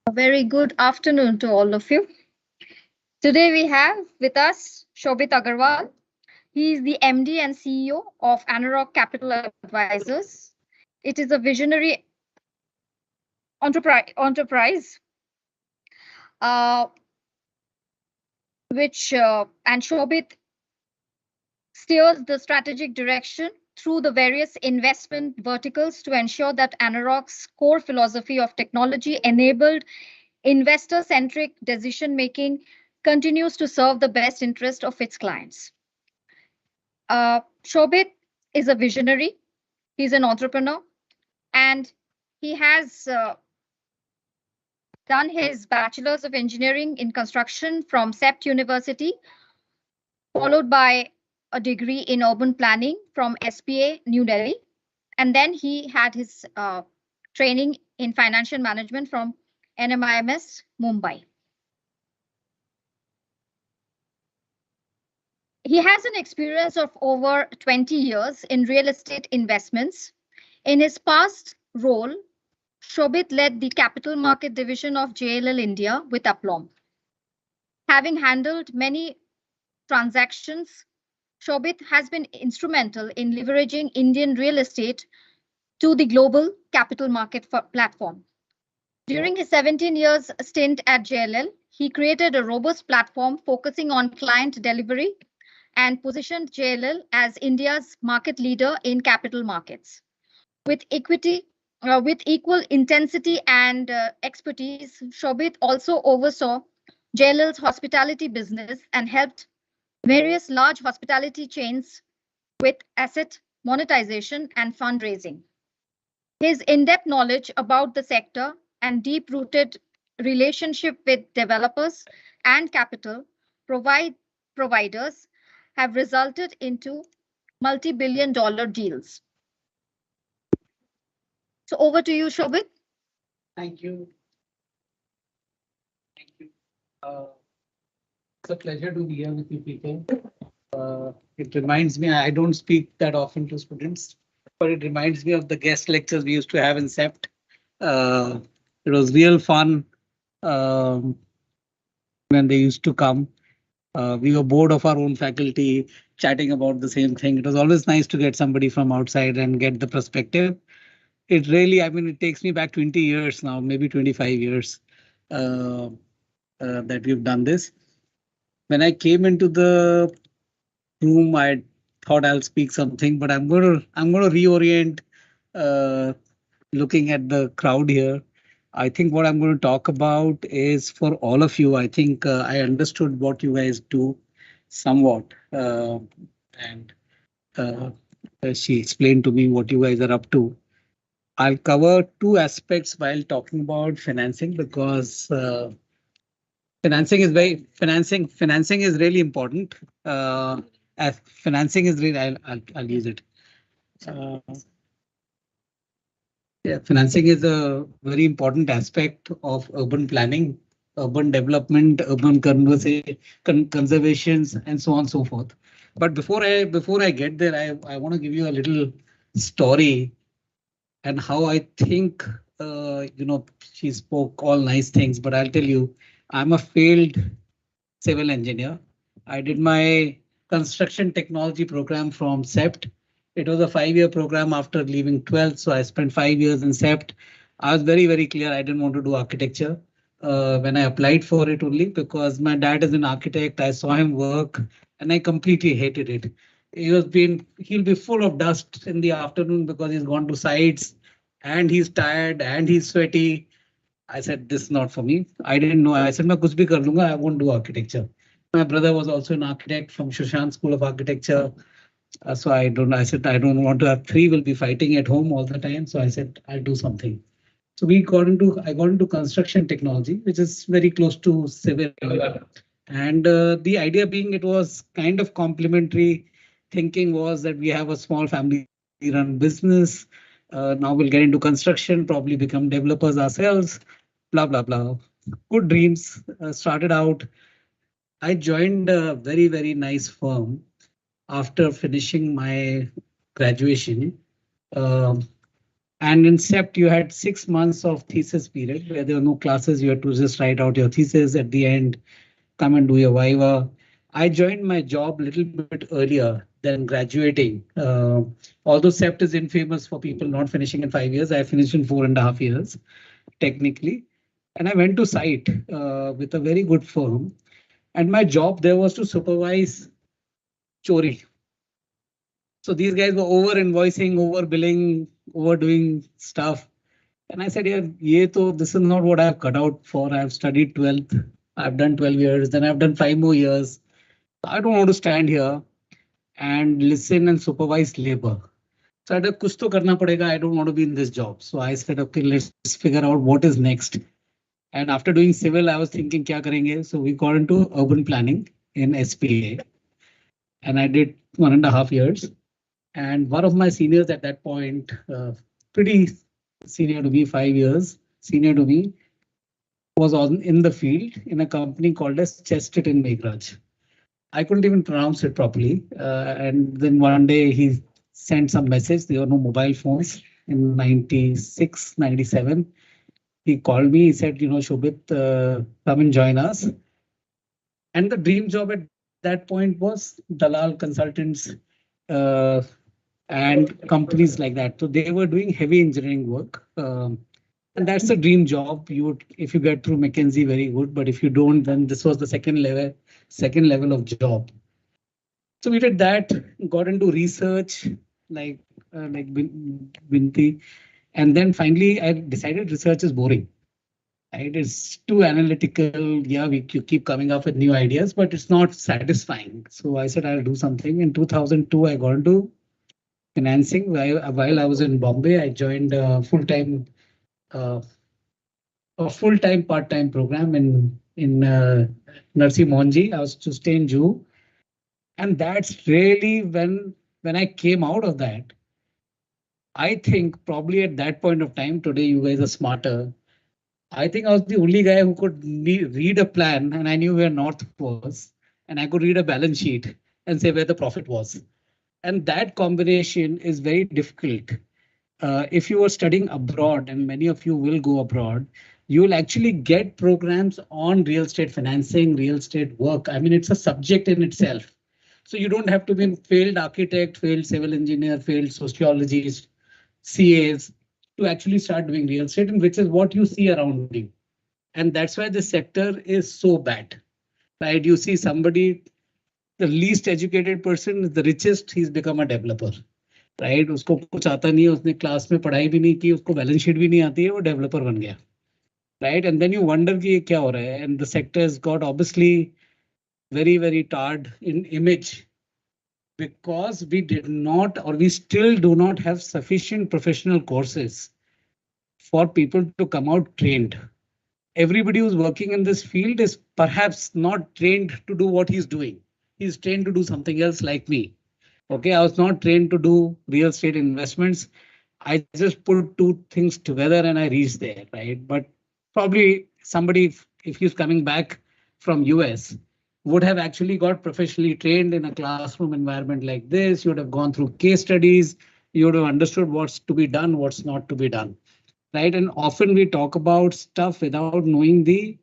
A very good afternoon to all of you. Today we have with us Shobhit Agarwal. He is the MD and CEO of Anarock Capital Advisors. It is a visionary enterprise uh, which and Shobhit steers the strategic direction through the various investment verticals to ensure that Anarock's core philosophy of technology enabled investor centric decision making continues to serve the best interest of its clients. Shobhit is a visionary, he's an entrepreneur, and he has done his Bachelor's of Engineering in Construction from CEPT University, followed by a degree in urban planning from SPA New Delhi. And then he had his training in financial management from NMIMS Mumbai. He has an experience of over 20 years in real estate investments. In his past role, Shobhit led the capital market division of JLL India with aplomb. Having handled many transactions, Shobhit has been instrumental in leveraging Indian real estate to the global capital market platform. During his 17 years stint at JLL, he created a robust platform focusing on client delivery and positioned JLL as India's market leader in capital markets. With equal intensity and expertise, Shobhit also oversaw JLL's hospitality business and helped various large hospitality chains with asset monetization and fundraising. His in-depth knowledge about the sector and deep-rooted relationship with developers and capital providers have resulted into multi-billion-dollar deals. So over to you, Shobhit. Thank you. Thank you. It's a pleasure to be here with you people. It reminds me, I don't speak that often to students, but it reminds me of the guest lectures we used to have in CEPT. It was real fun when they used to come. We were bored of our own faculty chatting about the same thing. It was always nice to get somebody from outside and get the perspective. It really, I mean, it takes me back 20 years now, maybe 25 years that we've done this. When I came into the room, I thought I'll speak something, but I'm going to reorient looking at the crowd here. I think what I'm going to talk about is for all of you. I think I understood what you guys do somewhat, and she explained to me what you guys are up to. I'll cover two aspects while talking about financing because financing is really important. As financing is really, I'll use it. Yeah, financing is a very important aspect of urban planning, urban development, urban conservations, and so on and so forth. But before I get there, I want to give you a little story and how I think, she spoke all nice things, but I'll tell you, I'm a failed civil engineer. I did my construction technology program from CEPT. It was a 5-year program after leaving 12th, so I spent 5 years in CEPT. I was very, very clear I didn't want to do architecture when I applied for it only because my dad is an architect. I saw him work and I completely hated it. He'll be full of dust in the afternoon because he's gone to sites and he's tired and he's sweaty. I said, this is not for me. I didn't know. I said, "Main kuch bhi kar lunga, I won't do architecture." My brother was also an architect from Shushan School of Architecture. So I said, I don't want to have three, will be fighting at home all the time. So I said, I'll do something. So I got into construction technology, which is very close to civil. And the idea being it was kind of complementary. Thinking was that we have a small family run business. Now we'll get into construction, probably become developers ourselves, blah, blah, blah. Good dreams. Started out. I joined a very, very nice firm after finishing my graduation. And in SEPT, you had 6 months of thesis period where there were no classes. You had to just write out your thesis at the end, come and do your viva. I joined my job a little bit earlier than graduating. Although SEPT is infamous for people not finishing in 5 years, I finished in 4.5 years, technically. And I went to site with a very good firm. And my job there was to supervise chori. So these guys were over invoicing, over billing, overdoing stuff. And I said, yeah, this is not what I've cut out for. I've studied 12th. I've done 12 years, then I've done 5 more years. I don't want to stand here and listen and supervise labor. So I said, kuch to karna padega. I don't want to be in this job. So I said, okay, let's figure out what is next. And after doing civil, I was thinking, kya karenge? So we got into urban planning in SPA. And I did 1.5 years. And one of my seniors at that point, pretty senior to me, 5 years senior to me, was in the field in a company called as Chested in Meghraj. I couldn't even pronounce it properly. And then one day he sent some message. There were no mobile phones in 96, 97. He called me. He said, Shobhit, come and join us. And the dream job at that point was Dalal consultants and companies like that. So they were doing heavy engineering work. And that's a dream job. You would, if you get through McKinsey, very good. But if you don't, then this was the second level of job. So we did that, got into research, like Vinti, and then finally I decided research is boring. Right? It's too analytical. Yeah, you keep coming up with new ideas, but it's not satisfying. So I said I'll do something. In 2002, I got into financing. While I was in Bombay, I joined a full-time part-time program in Narsi Monji. I was to stay in Juhu. And that's really when I came out of that. I think probably at that point of time, today you guys are smarter. I think I was the only guy who could read a plan and I knew where North was, and I could read a balance sheet and say where the profit was. And that combination is very difficult. If you are studying abroad, and many of you will go abroad, you will actually get programs on real estate financing, real estate work. I mean, it's a subject in itself. So you don't have to be a failed architect, failed civil engineer, failed sociologist, CAs to actually start doing real estate, and which is what you see around you. And that's why the sector is so bad, right? You see somebody, the least educated person is the richest, he's become a developer, right? उसको कुछ आता नहीं है, उसने class में पढ़ाई भी नहीं की, उसको बैलेंस शीट भी नहीं आती है, वो डेवलपर बन गया, right? And then you wonder कि ये क्या हो रहा है? And the sector has got obviously very tarred in image because we did not, or we still do not have sufficient professional courses for people to come out trained. Everybody who's working in this field is perhaps not trained to do what he's doing. He's trained to do something else like me. Okay, I was not trained to do real estate investments. I just put two things together and I reached there, right? But probably somebody, if he's coming back from US, would have actually got professionally trained in a classroom environment like this. You would have gone through case studies. You would have understood what's to be done, what's not to be done, right? And often we talk about stuff without knowing the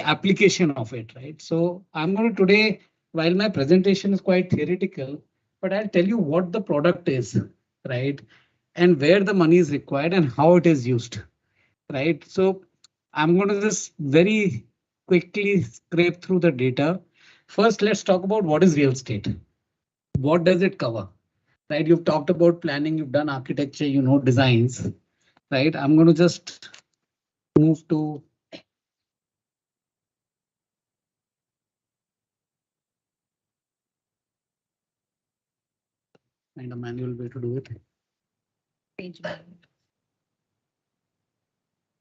application of it, right? So I'm going to today, while my presentation is quite theoretical, but I'll tell you what the product is, right? And where the money is required and how it is used, right? So I'm going to just very quickly scrape through the data. First, let's talk about what is real estate. What does it cover, right? You've talked about planning, you've done architecture, you know, designs, right? I'm going to just move to find a manual way to do it.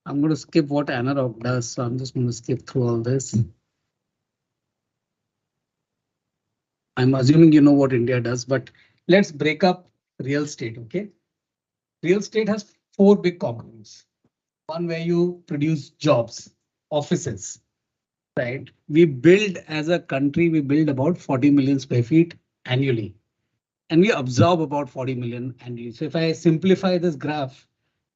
I'm going to skip what Anarock does, so I'm just going to skip through all this. I'm assuming you know what India does, but let's break up real estate, okay? Real estate has four big components. One where you produce jobs, offices, right? We build as a country, we build about 40 million square feet annually, and we absorb about 40 million annually. So if I simplify this graph,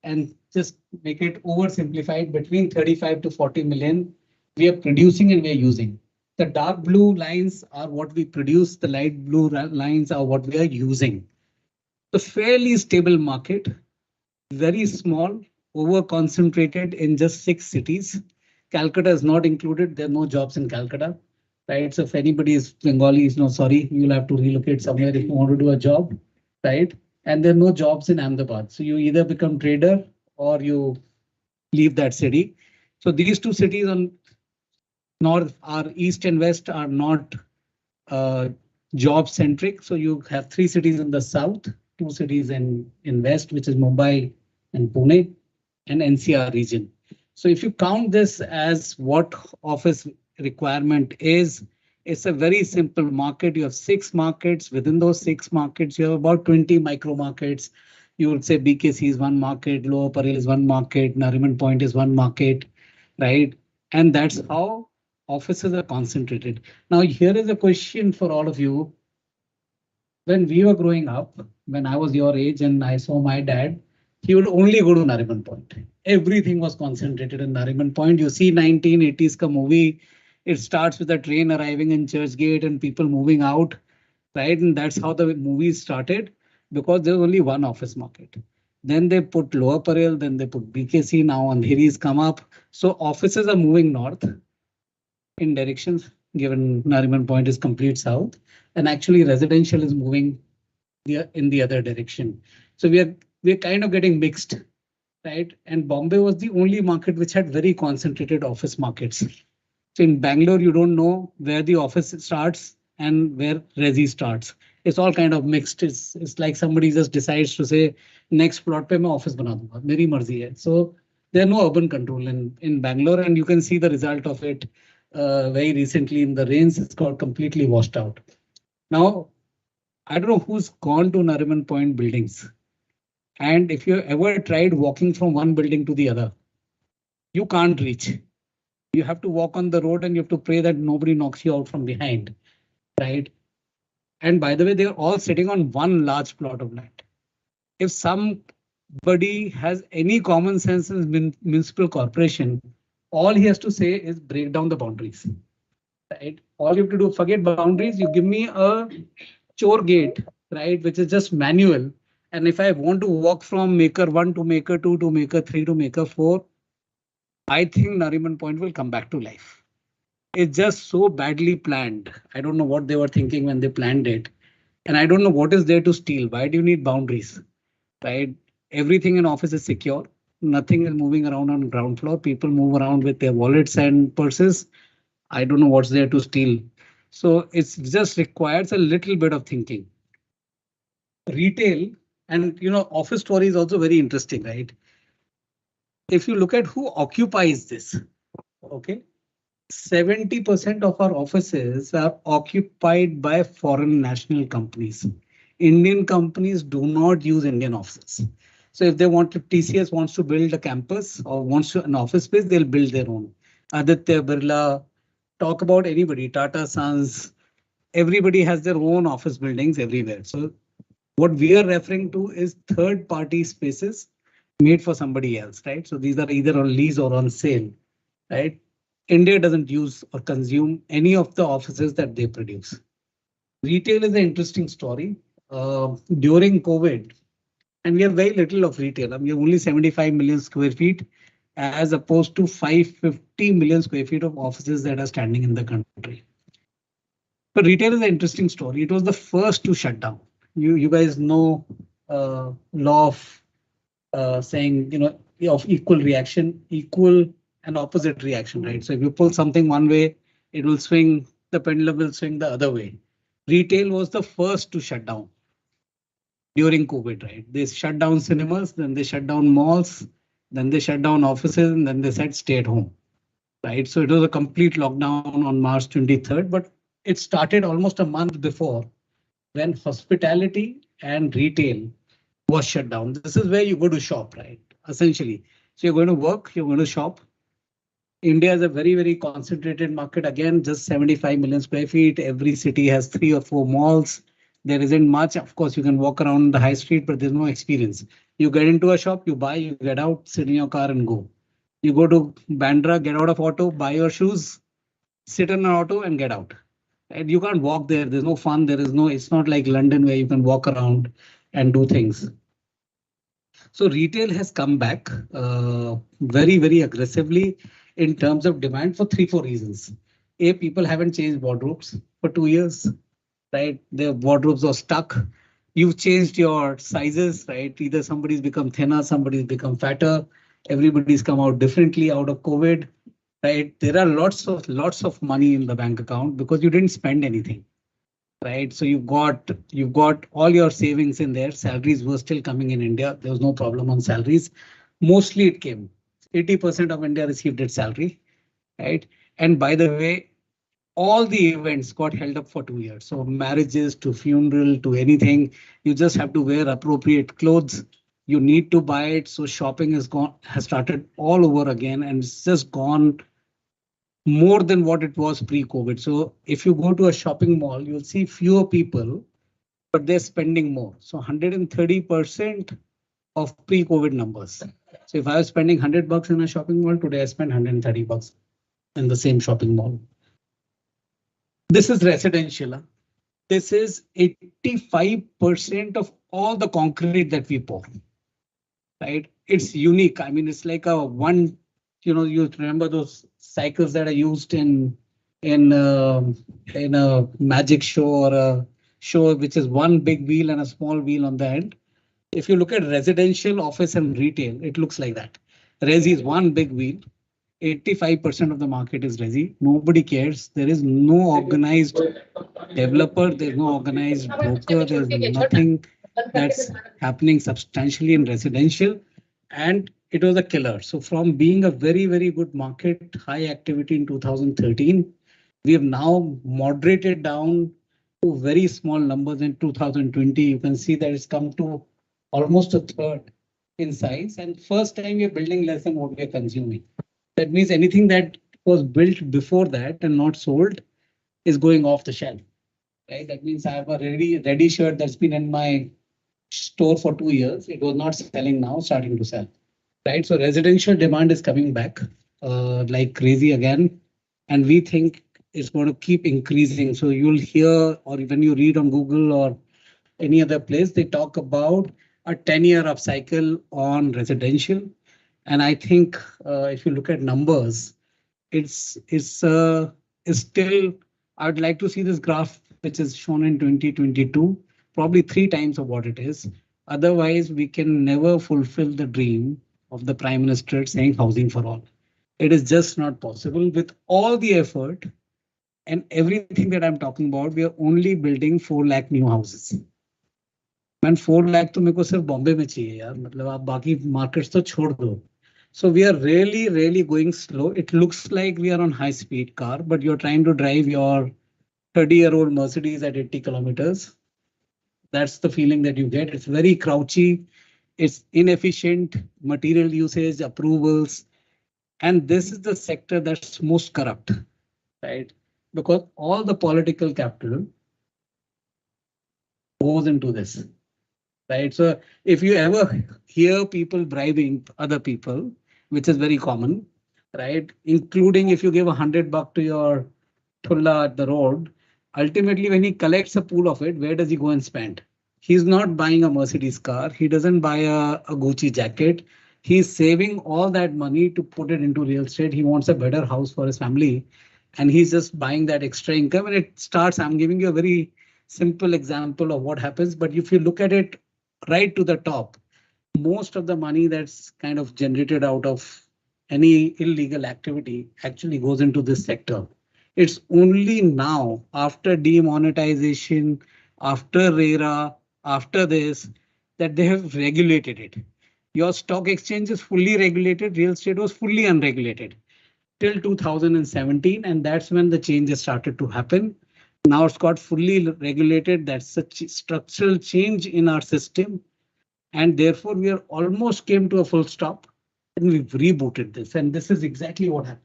and just make it oversimplified, between 35 to 40 million we are producing and we are using. The dark blue lines are what we produce, the light blue lines are what we are using. The fairly stable market, very small, over concentrated in just 6 cities. Calcutta is not included. There are no jobs in Calcutta, right? So if anybody is Bengali, is no sorry, you'll have to relocate somewhere if you want to do a job, right? And there are no jobs in Ahmedabad. So you either become trader or you leave that city. So these 2 cities on north, are east and west, are not uh, job centric. So you have 3 cities in the south, 2 cities in west, which is Mumbai and Pune, and NCR region. So if you count this as what office requirement is, it's a very simple market. You have 6 markets. Within those 6 markets, you have about 20 micro markets. You would say BKC is one market, Lower Parel is one market, Nariman Point is one market, right? And that's how offices are concentrated. Now, here is a question for all of you. When we were growing up, when I was your age and I saw my dad, he would only go to Nariman Point. Everything was concentrated in Nariman Point. You see 1980s ka movie, it starts with a train arriving in Churchgate and people moving out, right? And that's how the movie started, because there was only one office market. Then they put Lower Parel, then they put BKC, now Andheri's come up. So offices are moving north in directions, given Nariman Point is complete south, and actually residential is moving in the other direction. So we're kind of getting mixed, right? And Bombay was the only market which had very concentrated office markets. So in Bangalore, you don't know where the office starts and where Resi starts. It's all kind of mixed. It's like somebody just decides to say, next plot pe main office bana dunga, meri marzi hai. So there's no urban control in Bangalore, and you can see the result of it very recently in the rains. It's got completely washed out. Now, I don't know who's gone to Nariman Point buildings. And if you ever tried walking from one building to the other, you can't reach. You have to walk on the road and you have to pray that nobody knocks you out from behind, right? And by the way, they're all sitting on one large plot of land. If somebody has any common sense in municipal corporation, all he has to say is break down the boundaries, right? All you have to do, forget boundaries, you give me a chore gate, right, which is just manual. And if I want to walk from maker 1 to maker 2 to maker 3 to maker 4, I think Nariman Point will come back to life. It's just so badly planned. I don't know what they were thinking when they planned it. And I don't know what is there to steal. Why do you need boundaries, right? Everything in office is secure. Nothing is moving around on ground floor. People move around with their wallets and purses. I don't know what's there to steal. So it's just requires a little bit of thinking. Retail, and office story is also very interesting, right? If you look at who occupies this, okay, 70% of our offices are occupied by foreign national companies. Indian companies do not use Indian offices. So if they want to, TCS wants to build a campus or wants to an office space, they'll build their own. Aditya Birla, talk about anybody, Tata Sons, everybody has their own office buildings everywhere. So what we are referring to is third party spaces made for somebody else, right? So these are either on lease or on sale, right? India doesn't use or consume any of the offices that they produce. Retail is an interesting story. During COVID, and we have very little of retail. I mean, only 75 million square feet as opposed to 550 million square feet of offices that are standing in the country. But retail is an interesting story. It was the first to shut down. You guys know law of saying, of equal reaction, equal and opposite reaction, right? So if you pull something one way, it will swing, the pendulum will swing the other way. Retail was the first to shut down during COVID, right? They shut down cinemas, then they shut down malls, then they shut down offices, and then they said stay at home, right? So it was a complete lockdown on March 23rd, but it started almost a month before, when hospitality and retail was shut down. This is where you go to shop, right? Essentially. So you're going to work, you're going to shop. India is a very, very concentrated market. Again, just 75 million square feet. Every city has 3 or 4 malls. There isn't much. Of course, you can walk around the high street, but there's no experience. You get into a shop, you buy, you get out, sit in your car and go. You go to Bandra, get out of auto, buy your shoes, sit in an auto and get out. And you can't walk there. There's no fun. There is no, it's not like London where you can walk around and do things. So retail has come back very, very aggressively in terms of demand for 3, 4 reasons. A, people haven't changed wardrobes for 2 years, right? Their wardrobes are stuck. You've changed your sizes, right? Either somebody's become thinner, somebody's become fatter. Everybody's come out differently out of COVID, right? There are lots of money in the bank account because you didn't spend anything, right? So you've got all your savings in there. Salaries were still coming in India. There was no problem on salaries. Mostly it came. 80% of India received its salary, right? And by the way, all the events got held up for 2 years. So marriages to funeral to anything, you just have to wear appropriate clothes. You need to buy it. So shopping has started all over again, and it's just gone more than what it was pre-COVID. So if you go to a shopping mall, you'll see fewer people, but they're spending more. So 130% of pre-COVID numbers. So if I was spending $100 in a shopping mall, today I spend $130 in the same shopping mall. This is residential. This is 85% of all the concrete that we pour, right? It's unique. I mean, it's like a one, you remember those cycles that are used in a magic show or a show which is one big wheel and a small wheel on the end. If you look at residential, office and retail, it looks like that. Resi is one big wheel. 85% of the market is resi. Nobody cares. There is no organized developer. There's no organized broker. There's nothing that's happening substantially in residential. And it was a killer. So from being a very, very good market, high activity in 2013, we have now moderated down to very small numbers in 2020. You can see that it's come to almost a third in size. And first time we're building less than what we're consuming. That means anything that was built before that and not sold is going off the shelf, right? That means I have a ready shirt that's been in my store for 2 years. It was not selling now, starting to sell, right? So residential demand is coming back like crazy again. And we think it's going to keep increasing. So you'll hear, or when you read on Google or any other place, they talk about a 10-year upcycle on residential. And I think if you look at numbers, it's still, I'd like to see this graph, which is shown in 2022, probably 3 times of what it is. Otherwise, we can never fulfill the dream of the Prime Minister saying housing for all. It is just not possible with all the effort and everything that I'm talking about. We are only building 4 lakh new houses. Man, 4 lakh to मेरे को सिर्फ बॉम्बे में चाहिए यार, मतलब आप बाकी markets तो छोड़ दो. So we are really, really going slow. It looks like we are on high speed car, but you're trying to drive your 30-year-old Mercedes at 80 kilometers. That's the feeling that you get. It's very crouchy. It's inefficient, material usage, approvals. And this is the sector that's most corrupt, right? Because all the political capital goes into this, right? So if you ever hear people bribing other people, which is very common, right? Including if you give $100 to your thulla at the road, ultimately when he collects a pool of it, where does he go and spend? He's not buying a Mercedes car. He doesn't buy a Gucci jacket. He's saving all that money to put it into real estate. He wants a better house for his family. And he's just buying that extra income. And it starts, I'm giving you a very simple example of what happens. But if you look at it right to the top, most of the money that's kind of generated out of any illegal activity actually goes into this sector. It's only now, after demonetization, after RERA, after this, that they have regulated it. Your stock exchange is fully regulated. Real estate was fully unregulated till 2017. And that's when the changes started to happen. Now it's got fully regulated. That's a structural change in our system. And therefore, we are almost came to a full stop and we've rebooted this. And this is exactly what happened.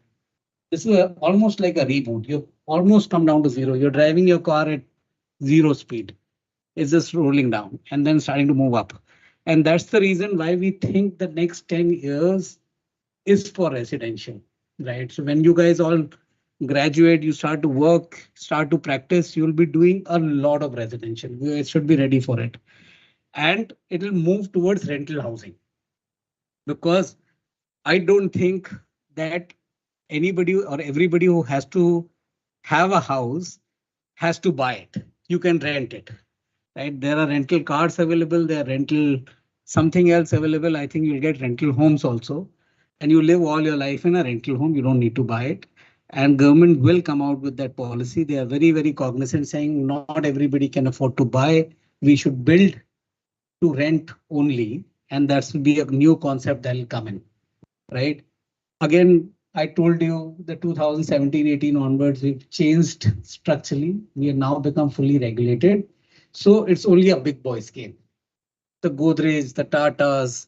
This is almost like a reboot. You almost come down to zero. You're driving your car at 0 speed. It's just rolling down and then starting to move up. And that's the reason why we think the next 10 years is for residential, right? So when you guys all graduate, you start to work, start to practice, you'll be doing a lot of residential. You guys should be ready for it. And it'll move towards rental housing because I don't think that anybody or everybody who has to have a house has to buy it. You can rent it, right? There are rental cars available, there are rental something else available. I think you'll get rental homes also. And you live all your life in a rental home, you don't need to buy it. And government will come out with that policy. They are very, very cognizant saying not everybody can afford to buy. We should build to rent only. And that will be a new concept that will come in, right? Again, I told you the 2017-18 onwards, we've changed structurally. We have now become fully regulated. So it's only a big boys game. The Godrej, the Tatas,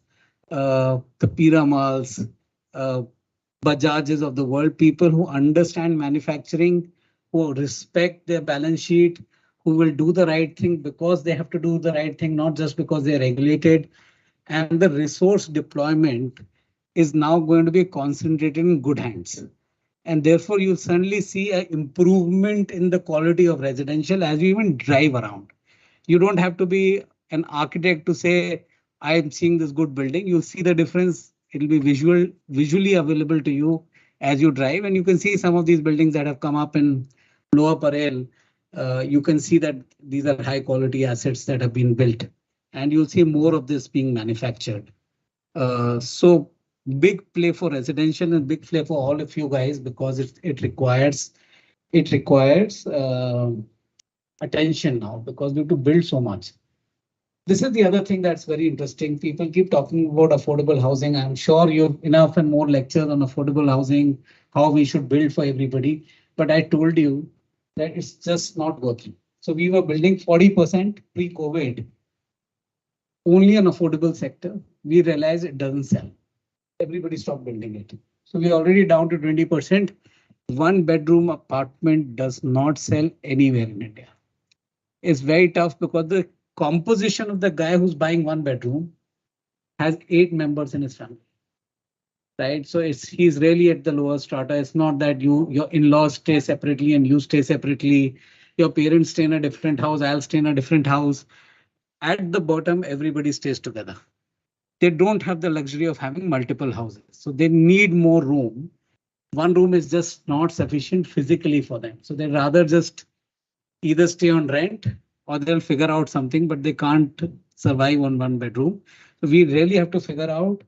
the Piramals, uh, Bajajes of the world, people who understand manufacturing, who respect their balance sheet, who will do the right thing because they have to do the right thing, not just because they're regulated. And the resource deployment is now going to be concentrated in good hands. And therefore, you'll suddenly see an improvement in the quality of residential as you even drive around. You don't have to be an architect to say, I am seeing this good building. You'll see the difference. It'll be visually available to you as you drive. And you can see some of these buildings that have come up in Lower Parel. You can see that these are high quality assets that have been built. And you'll see more of this being manufactured. So big play for residential and big play for all of you guys because it requires attention now because we have to build so much. This is the other thing that's very interesting. People keep talking about affordable housing. I'm sure you have enough and more lectures on affordable housing, how we should build for everybody. But I told you that it's just not working. So we were building 40% pre-COVID, only an affordable sector. We realized it doesn't sell. Everybody stopped building it. So we're already down to 20%. One bedroom apartment does not sell anywhere in India. It's very tough because the composition of the guy who's buying one bedroom has 8 members in his family. Right, so he's really at the lower strata. It's not that your in-laws stay separately and you stay separately. Your parents stay in a different house. I'll stay in a different house. At the bottom, everybody stays together. They don't have the luxury of having multiple houses, so they need more room. One room is just not sufficient physically for them, so they rather just either stay on rent or they'll figure out something, but they can't survive on one bedroom. So we really have to figure out,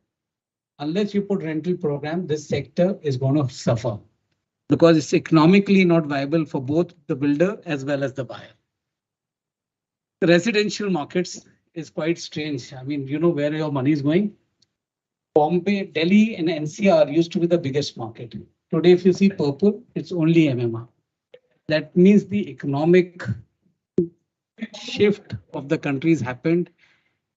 unless you put rental program, this sector is going to suffer because it's economically not viable for both the builder as well as the buyer. The residential markets is quite strange. I mean, you know where your money is going. Bombay, Delhi and NCR used to be the biggest market. Today, if you see purple, it's only MMR. That means the economic shift of the countries happened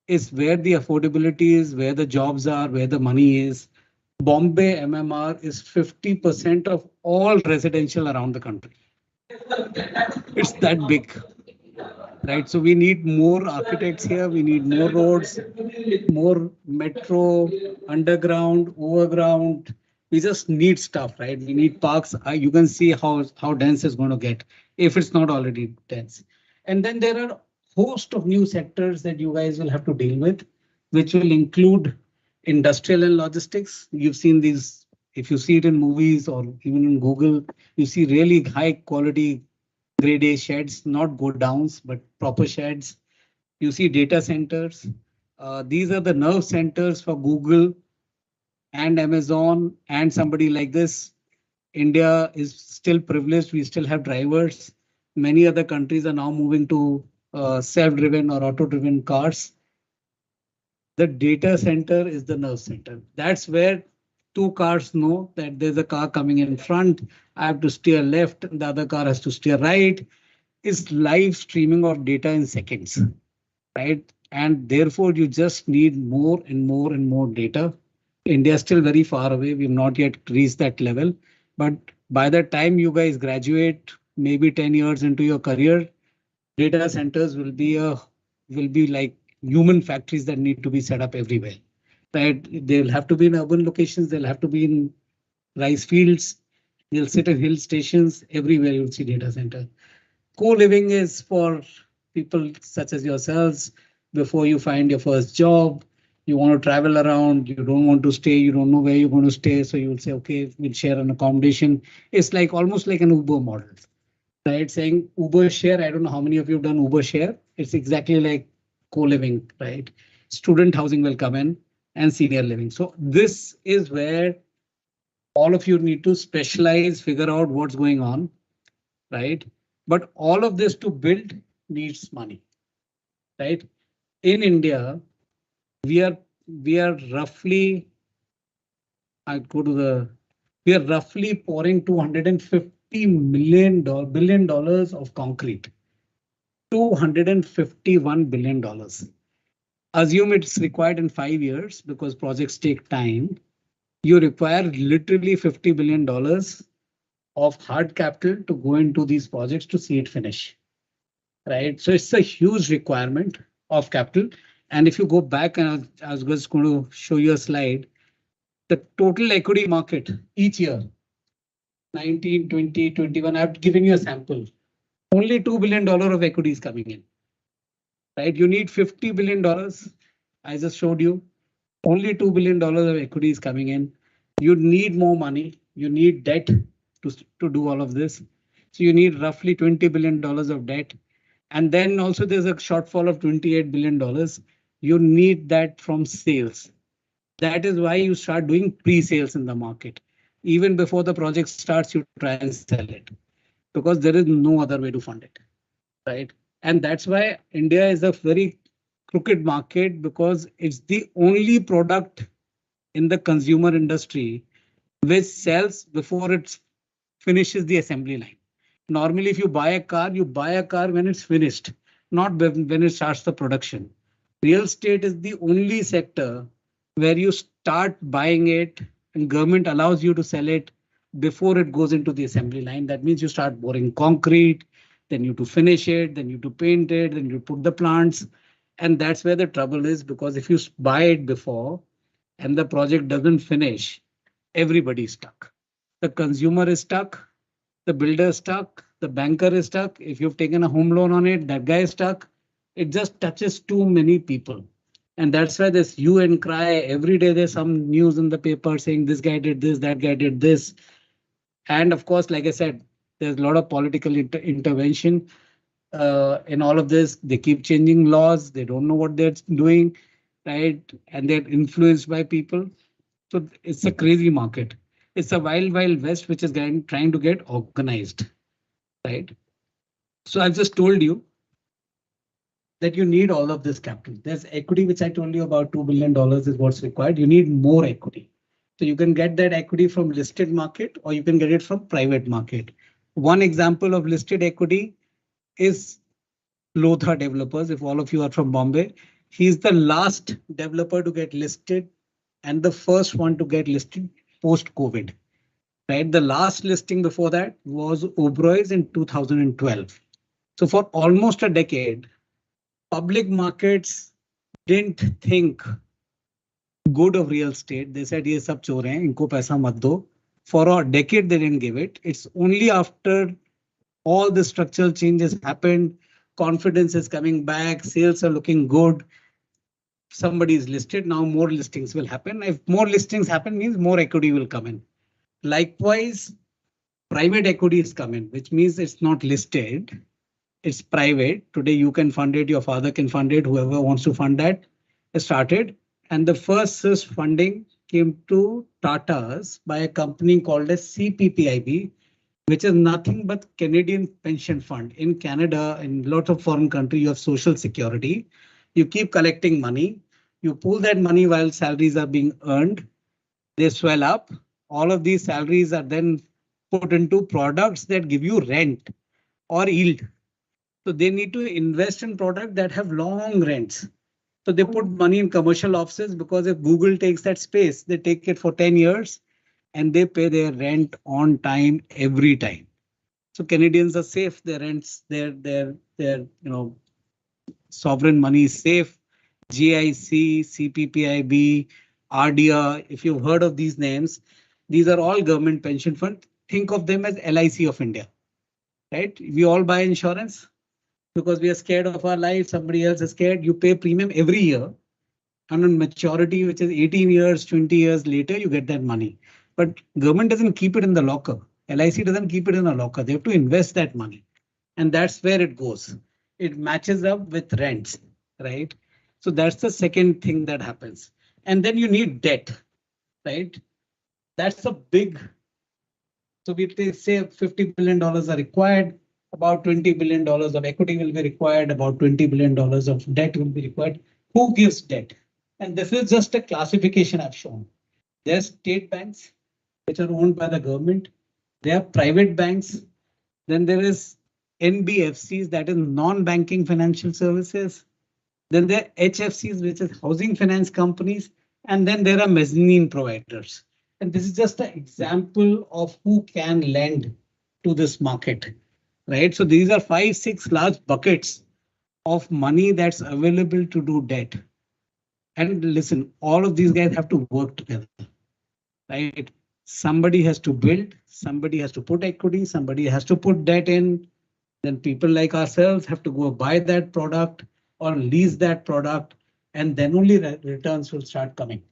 is where the affordability is, where the jobs are, where the money is. Bombay MMR is 50% of all residential around the country. It's that big. Right, so we need more architects here. We need more roads, more metro, underground, overground. We just need stuff, right? We need parks. You can see how dense it's going to get if it's not already dense. And then there are a host of new sectors that you guys will have to deal with, which will include industrial and logistics. You've seen these, if you see it in movies or even in Google, you see really high quality grade A sheds, not go downs, but proper sheds. You see data centers. These are the nerve centers for Google and Amazon and somebody like this. India is still privileged. We still have drivers. Many other countries are now moving to self-driven or auto-driven cars. The data center is the nerve center. That's where two cars know that there's a car coming in front. I have to steer left, the other car has to steer right. Is live streaming of data in seconds, right? And therefore, you just need more and more and more data. India is still very far away. We've not yet reached that level. But by the time you guys graduate, maybe 10 years into your career, data centers will be a will be like human factories that need to be set up everywhere. Right? They'll have to be in urban locations. They'll have to be in rice fields. They'll sit in hill stations. Everywhere you'll see data center. Co-living is for people such as yourselves. Before you find your first job, you want to travel around, you don't want to stay, you don't know where you're going to stay. So you will say, okay, we'll share an accommodation. It's like almost like an Uber model, right? Saying Uber share. I don't know how many of you have done Uber share. It's exactly like co-living, right? Student housing will come in and senior living. So this is where all of you need to specialize, figure out what's going on, right? But all of this to build needs money, right? In India, we are roughly, I go to the, we are roughly pouring $250 billion of concrete. $251 billion. Assume it's required in 5 years because projects take time. You require literally $50 billion of hard capital to go into these projects to see it finish. Right? So it's a huge requirement of capital. And if you go back, and I was just going to show you a slide, the total equity market each year, 19, 20, 21, I've given you a sample. Only $2 billion of equity is coming in. Right? You need $50 billion. I just showed you. Only $2 billion of equity is coming in. You need more money. You need debt to do all of this. So you need roughly $20 billion of debt. And then also there's a shortfall of $28 billion. You need that from sales. That is why you start doing pre-sales in the market. Even before the project starts, you try and sell it because there is no other way to fund it, right? And that's why India is a very crooked market because it's the only product in the consumer industry which sells before it finishes the assembly line. Normally, if you buy a car when it's finished, not when it starts the production. Real estate is the only sector where you start buying it and government allows you to sell it before it goes into the assembly line. That means you start pouring concrete, then you to finish it, then you to paint it, then you put the plants. And that's where the trouble is, because if you buy it before and the project doesn't finish, everybody's stuck. The consumer is stuck, the builder is stuck, the banker is stuck. If you've taken a home loan on it, that guy is stuck. It just touches too many people. And that's why this hue and cry. Every day there's some news in the paper saying this guy did this, that guy did this. And of course, like I said, there's a lot of political intervention in all of this. They keep changing laws. They don't know what they're doing, right? And they're influenced by people. So it's a crazy market. It's a wild, wild west, which is trying to get organized, right? So I've just told you that you need all of this capital. There's equity, which I told you about $2 billion is what's required. You need more equity. So you can get that equity from listed market or you can get it from private market. One example of listed equity is Lotha Developers. If all of you are from Bombay, he's the last developer to get listed and the first one to get listed post-COVID. Right? The last listing before that was Oberoi's in 2012. So for almost a decade, public markets didn't think good of real estate. They said, ye sab chor hain, inko paisa mat do. For a decade, they didn't give it. It's only after all the structural changes happened, confidence is coming back, sales are looking good. Somebody is listed, now more listings will happen. If more listings happen, means more equity will come in. Likewise, private equity is coming, which means it's not listed. It's private. Today you can fund it, your father can fund it, whoever wants to fund that started. And the first funding came to Tata's by a company called as CPPIB, which is nothing but Canadian Pension Fund. In Canada, in lots of foreign countries, you have social security. You keep collecting money. You pool that money while salaries are being earned. They swell up. All of these salaries are then put into products that give you rent or yield. So they need to invest in products that have long rents. So they put money in commercial offices because if Google takes that space, they take it for 10 years and they pay their rent on time every time. So Canadians are safe. Their rents, their sovereign money is safe. GIC, CPPIB, RDR, if you've heard of these names, these are all government pension funds. Think of them as LIC of India, right? We all buy insurance because we are scared of our life. Somebody else is scared. You pay premium every year. And on maturity, which is 18 years, 20 years later, you get that money. But government doesn't keep it in the locker. LIC doesn't keep it in a locker. They have to invest that money. And that's where it goes. It matches up with rents, right? So that's the second thing that happens. And then you need debt, right? That's a big. So we say $50 billion are required. About $20 billion of equity will be required. About $20 billion of debt will be required. Who gives debt? And this is just a classification I've shown. There's state banks, which are owned by the government. There are private banks. Then there is NBFCs, that is non-banking financial services. Then there are HFCs, which is housing finance companies. And then there are mezzanine providers. And this is just an example of who can lend to this market, right? So these are 5, 6 large buckets of money that's available to do debt. And listen, all of these guys have to work together, right? Somebody has to build, somebody has to put equity, somebody has to put debt in. Then people like ourselves have to go buy that product or lease that product, and then only returns will start coming.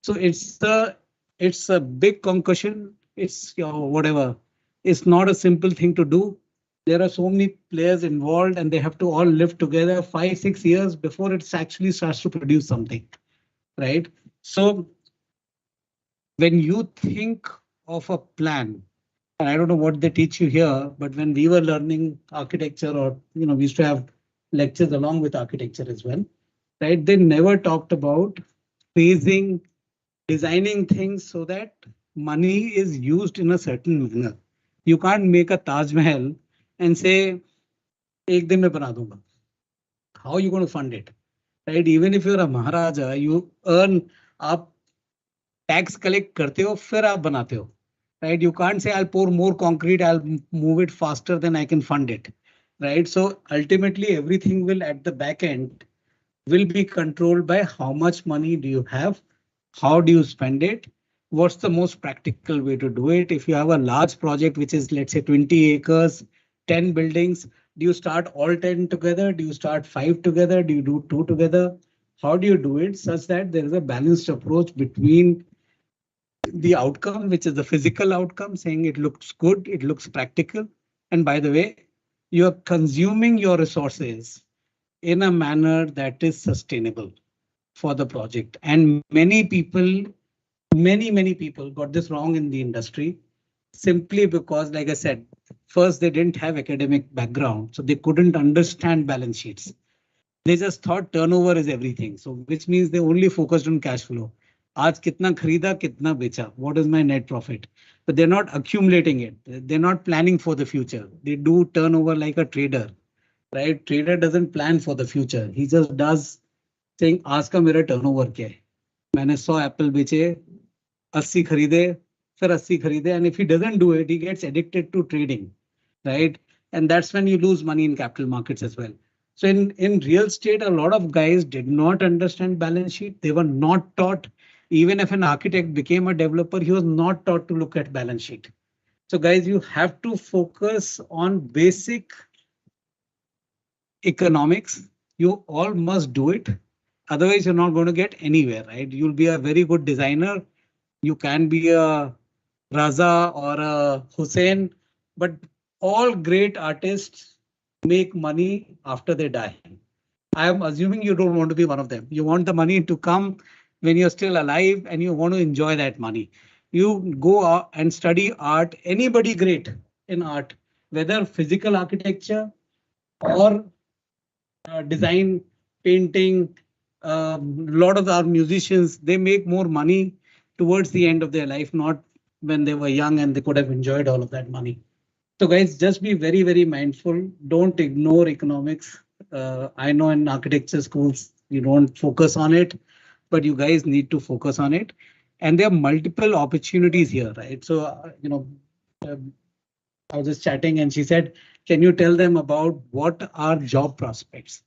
So it's a big concussion. It's whatever. It's not a simple thing to do. There are so many players involved and they have to all live together 5, 6 years before it actually starts to produce something, right? So when you think of a plan, and I don't know what they teach you here, but when we were learning architecture, or we used to have lectures along with architecture as well, right? They never talked about phasing, designing things so that money is used in a certain manner. You can't make a Taj Mahal and say, "Ek din mein bana dunga." How are you going to fund it, right? Even if you're a Maharaja, you earn, आप tax collect करते हो, फिर आप बनाते हो, right? You can't say, "I'll pour more concrete, I'll move it faster than I can fund it," right? So ultimately, everything will at the back end will be controlled by how much money do you have, how do you spend it, what's the most practical way to do it. If you have a large project, which is let's say 20 acres, 10 buildings, do you start all 10 together? Do you start 5 together? Do you do 2 together? How do you do it such that there is a balanced approach between the outcome, which is the physical outcome, saying it looks good, it looks practical, and by the way, you are consuming your resources in a manner that is sustainable for the project. And many people got this wrong in the industry simply because, like I said, first, they didn't have academic background, so they couldn't understand balance sheets. They just thought turnover is everything. So which means they only focused on cash flow. आज कितना खरीदा, कितना बेचा, what is my net profit? But they're not accumulating it. They're not planning for the future. They do turnover like a trader, right? Trader doesn't plan for the future. He just does saying, आज का मेरा turnover क्या है? मैंने 100 Apple बेचे, 80 खरीदे, फिर 80 खरीदे, and if he doesn't do it, he gets addicted to trading, right? And that's when you lose money in capital markets as well. So in real estate, a lot of guys did not understand balance sheet. They were not taught. Even if an architect became a developer, he was not taught to look at balance sheet. So guys, you have to focus on basic economics. You all must do it. Otherwise, you're not going to get anywhere, right? You'll be a very good designer. You can be a Raza or a Hussein, but all great artists make money after they die. I am assuming you don't want to be one of them. You want the money to come when you're still alive and you want to enjoy that money. You go out and study art, anybody great in art, whether physical architecture or design, painting. A lot of our musicians, they make more money towards the end of their life, not when they were young and they could have enjoyed all of that money. So guys, just be very, very mindful. Don't ignore economics. I know in architecture schools, you don't focus on it, but you guys need to focus on it. And there are multiple opportunities here, right? So, I was just chatting and she said, can you tell them about what are job prospects?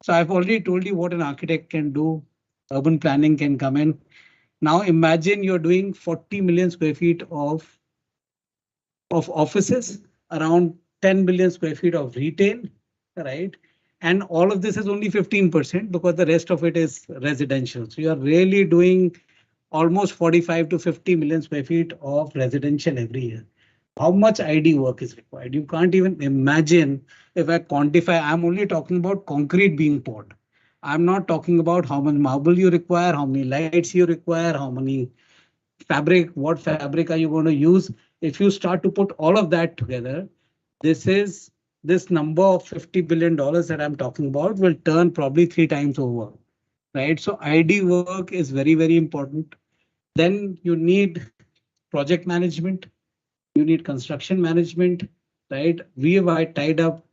So I've already told you what an architect can do. Urban planning can come in. Now imagine you're doing 40 million square feet of offices, around 10 million square feet of retail, right? And all of this is only 15% because the rest of it is residential. So you are really doing almost 45 to 50 million square feet of residential every year. How much ID work is required? You can't even imagine. If I quantify, I'm only talking about concrete being poured. I'm not talking about how much marble you require, how many lights you require, how many fabric, what fabric are you going to use? If you start to put all of that together, this is this number of $50 billion that I'm talking about will turn probably 3 times over, right? So ID work is very, very important. Then you need project management, you need construction management, right? We have tied up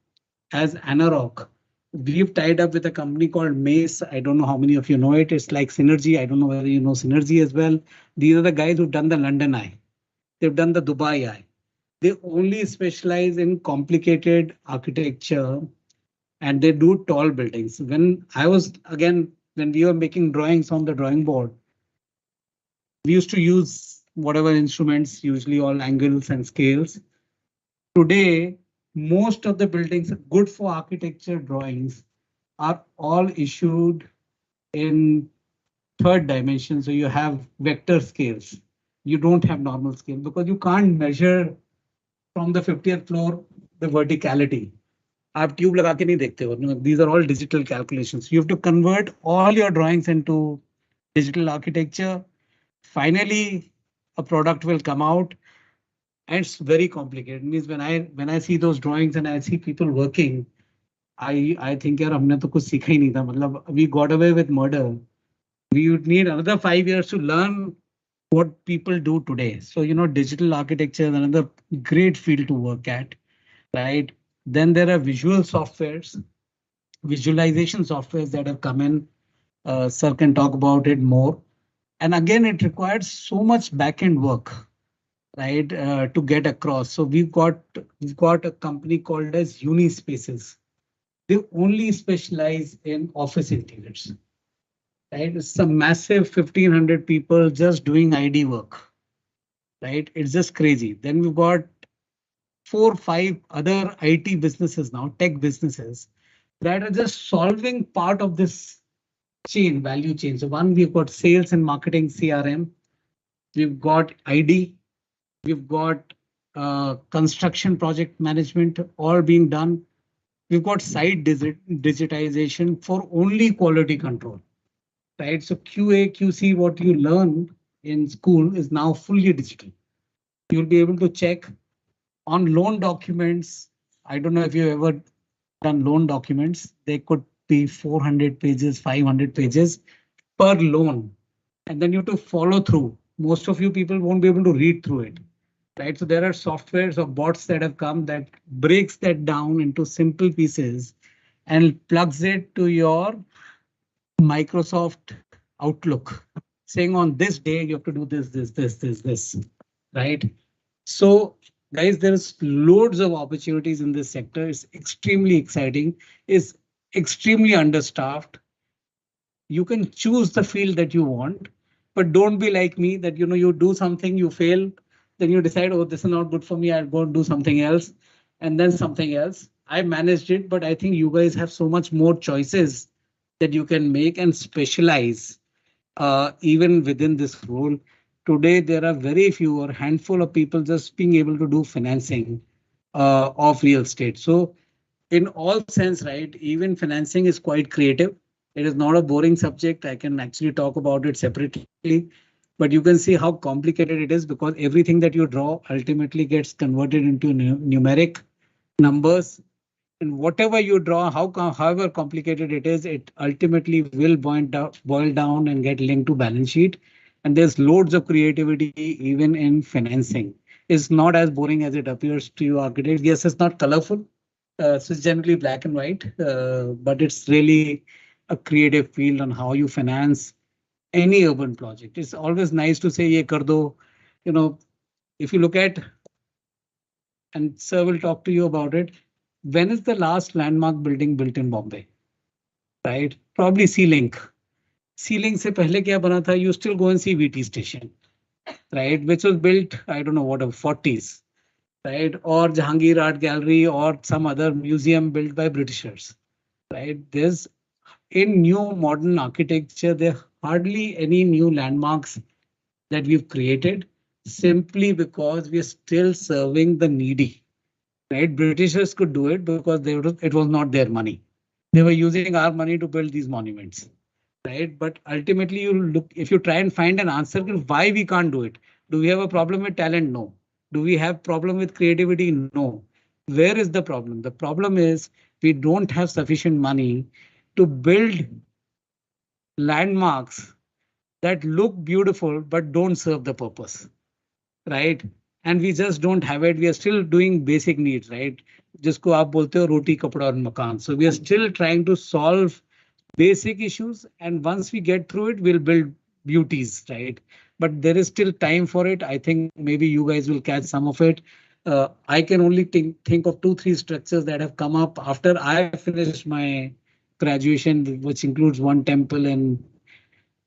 as Anarock. We've tied up with a company called Mace. I don't know how many of you know it. It's like Synergy. I don't know whether you know Synergy as well. These are the guys who've done the London Eye. They've done the Dubai Eye. They only specialize in complicated architecture and they do tall buildings. When I was, again, when we were making drawings on the drawing board, we used to use whatever instruments, usually all angles and scales. Today, most of the buildings good for architecture drawings are all issued in third dimension. So you have vector scales. You don't have normal scale because you can't measure from the 50th floor the verticality. आप tube लगा के नहीं देखते हो. No, these are all digital calculations. You have to convert all your drawings into digital architecture. Finally, a product will come out. And it's very complicated. It means when I see those drawings and I see people working, I think यार हमने तो कुछ सीखा ही नहीं था. मतलब we got away with murder. We would need another 5 years to learn what people do today. So digital architecture is another great field to work at, right? Then there are visual softwares, visualization softwares that have come in. Sir can talk about it more. And again, it requires so much back-end work, right, to get across. So we've got a company called as Unispaces. They only specialize in office interiors, right? It's a massive 1,500 people just doing ID work, right? It's just crazy. Then we've got 4, 5 other IT businesses now, tech businesses that are just solving part of this chain, value chain. So one, we've got sales and marketing CRM. We've got ID. We've got construction project management all being done. We've got site digitization for only quality control, right? So QA, QC, what you learn in school is now fully digital. You'll be able to check on loan documents. I don't know if you've ever done loan documents. They could be 400 pages, 500 pages per loan. And then you have to follow through. Most of you people won't be able to read through it, right? So there are softwares or bots that have come that breaks that down into simple pieces and plugs it to your Microsoft Outlook, saying on this day you have to do this, right? So guys, there's loads of opportunities in this sector. It's extremely exciting, is extremely understaffed. You can choose the field that you want, but don't be like me that you do something, you fail, then you decide, oh, this is not good for me, I'll go and do something else, and then something else. I managed it, but I think you guys have so much more choices that you can make and specialize even within this role. Today, there are very few or handful of people just being able to do financing of real estate. So in all sense, right, even financing is quite creative. It is not a boring subject. I can actually talk about it separately, but you can see how complicated it is because everything that you draw ultimately gets converted into numeric numbers. And whatever you draw, however complicated it is, it ultimately will boil down and get linked to balance sheet. And there's loads of creativity even in financing. It's not as boring as it appears to you architects. Yes, it's not colorful. So it's generally black and white, but it's really a creative field on how you finance any urban project. It's always nice to say, ye kar do. If you look at, and sir will talk to you about it, when is the last landmark building built in Bombay? right? Probably C-Link. C-Link से पहले क्या बना था? You still go and see VT station, right? Which was built, I don't know what, of 40s, right? Or Jahangir Art Gallery or some other museum built by Britishers, right? There's in new modern architecture, there are hardly any new landmarks that we've created simply because we are still serving the needy, right? Britishers could do it because it was not their money. They were using our money to build these monuments, right? But ultimately, you look if you try and find an answer why we can't do it. Do we have a problem with talent? No. Do we have problem with creativity? No. Where is the problem? The problem is we don't have sufficient money to build landmarks that look beautiful but don't serve the purpose, right? And we just don't have it. We are still doing basic needs, right? जिसको आप बोलते हो रोटी कपड़ा और मकान. So we are still trying to solve basic issues, and once we get through it, we'll build beauties, right? But there is still time for it. I think maybe you guys will catch some of it. I can only think of 2, 3 structures that have come up after I finished my graduation, which includes one temple in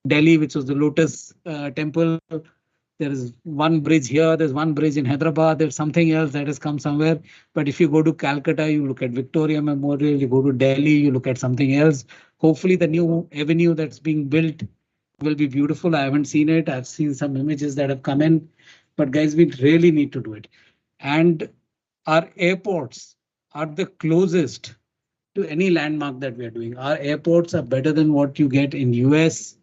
Delhi, which was the Lotus Temple. There is one bridge here, there's one bridge in Hyderabad, there's something else that has come somewhere. But if you go to Calcutta, you look at Victoria Memorial, you go to Delhi, you look at something else. Hopefully the new avenue that's being built will be beautiful. I haven't seen it. I've seen some images that have come in, but guys, we really need to do it. And our airports are the closest to any landmark that we are doing. Our airports are better than what you get in US.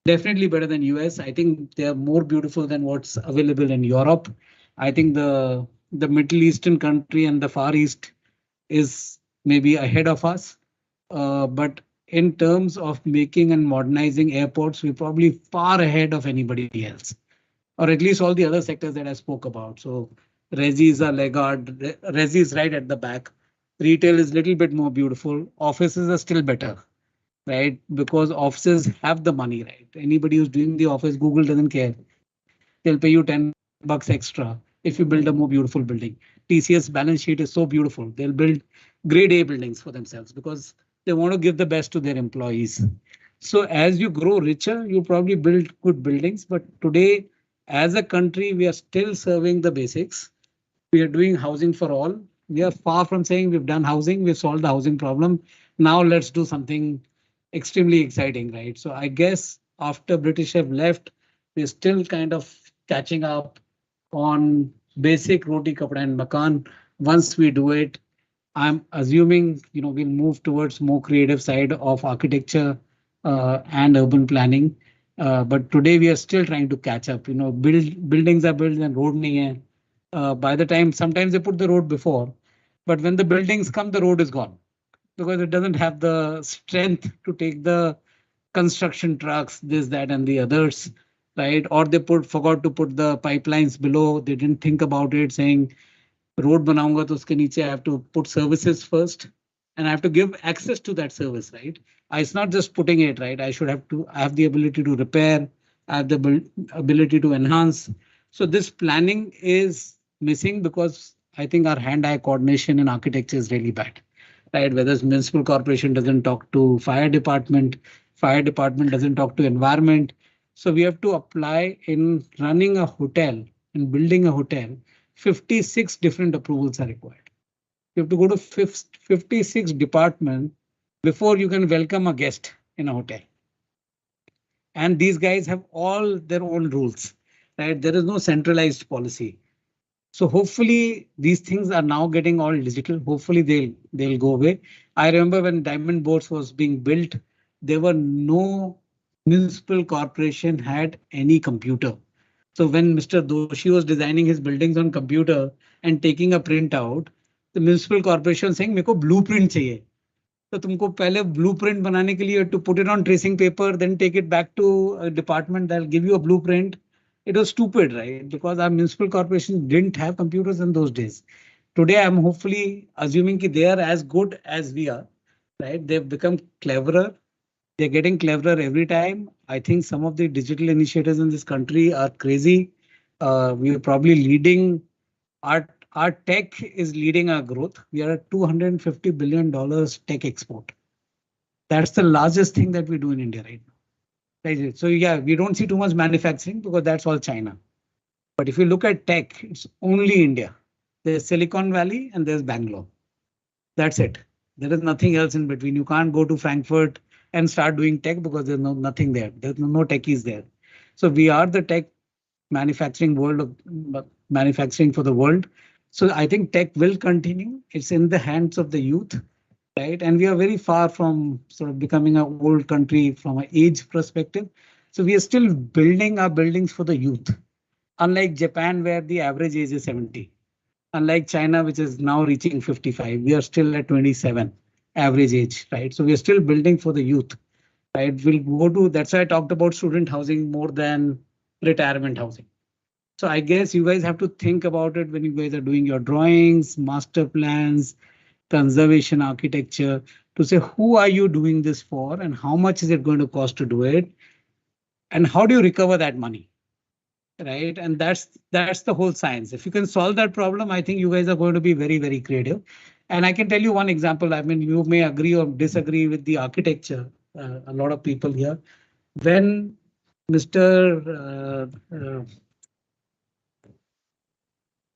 Definitely better than US. I think they are more beautiful than what's available in Europe. I think the Middle Eastern country and the Far East is maybe ahead of us. But in terms of making and modernizing airports, we're probably far ahead of anybody else, or at least all the other sectors that I spoke about. So Resi is a laggard. Resi is right at the back. Retail is a little bit more beautiful. Offices are still better, right? Because offices have the money, right? Anybody who's doing the office, Google doesn't care. They'll pay you $10 extra if you build a more beautiful building. TCS balance sheet is so beautiful. They'll build grade A buildings for themselves because they want to give the best to their employees. So as you grow richer, you probably build good buildings. But today, as a country, we are still serving the basics. We are doing housing for all. We are far from saying we've done housing, we've solved the housing problem. Now let's do something extremely exciting, right? So I guess after British have left, we're still kind of catching up on basic roti, kapda and makan. Once we do it, I'm assuming we'll move towards more creative side of architecture and urban planning. But today we are still trying to catch up. Buildings are built and road nahi hai. By the time sometimes they put the road before, but when the buildings come, the road is gone because it doesn't have the strength to take the construction trucks, this, that, and the others, right? Or they forgot to put the pipelines below. They didn't think about it, saying road बनाऊंगा तो उसके नीचे I have to put services first and I have to give access to that service, right? It's not just putting it, right? I have the ability to repair, I have the ability to enhance. So this planning is missing because I think our hand-eye coordination in architecture is really bad, right? Whether it's municipal corporation doesn't talk to fire department doesn't talk to environment. So we have to apply in running a hotel and building a hotel. 56 different approvals are required. You have to go to 56 departments before you can welcome a guest in a hotel. And these guys have all their own rules, right? There is no centralized policy. So hopefully these things are now getting all digital. Hopefully they'll go away. I remember when Diamond Boards was being built, there were no municipal corporation had any computer. So when Mr. Doshi was designing his buildings on computer and taking a printout, the municipal corporation saying मेरे को blueprint चाहिए. तो तुमको पहले blueprint बनाने के लिए to put it on tracing paper, then take it back to a department that'll give you a blueprint. It was stupid, right? Because our municipal corporation didn't have computers in those days. Today, I'm hopefully assuming that they are as good as we are, right? They've become cleverer. They're getting cleverer every time. I think some of the digital initiatives in this country are crazy. We are probably leading. Our tech is leading our growth. We are at $250 billion tech export. That's the largest thing that we do in India right now. Right? So yeah, we don't see too much manufacturing because that's all China. But if you look at tech, it's only India. There's Silicon Valley and there's Bangalore. That's it. There is nothing else in between. You can't go to Frankfurt and start doing tech because there's nothing there. There's no techies there. So we are the tech manufacturing world of manufacturing for the world. So I think tech will continue. It's in the hands of the youth, right? And we are very far from sort of becoming an old country from an age perspective. So we are still building our buildings for the youth, unlike Japan, where the average age is 70. Unlike China, which is now reaching 55, we are still at 27 average age, right? So we are still building for the youth, right? We'll go to, that's why I talked about student housing more than retirement housing. So I guess you guys have to think about it when you guys are doing your drawings, master plans, conservation architecture, to say who are you doing this for and how much is it going to cost to do it? And how do you recover that money? Right, and that's the whole science. If you can solve that problem, I think you guys are going to be very, very creative. And I can tell you one example. I mean, you may agree or disagree with the architecture. A lot of people here. When Mr.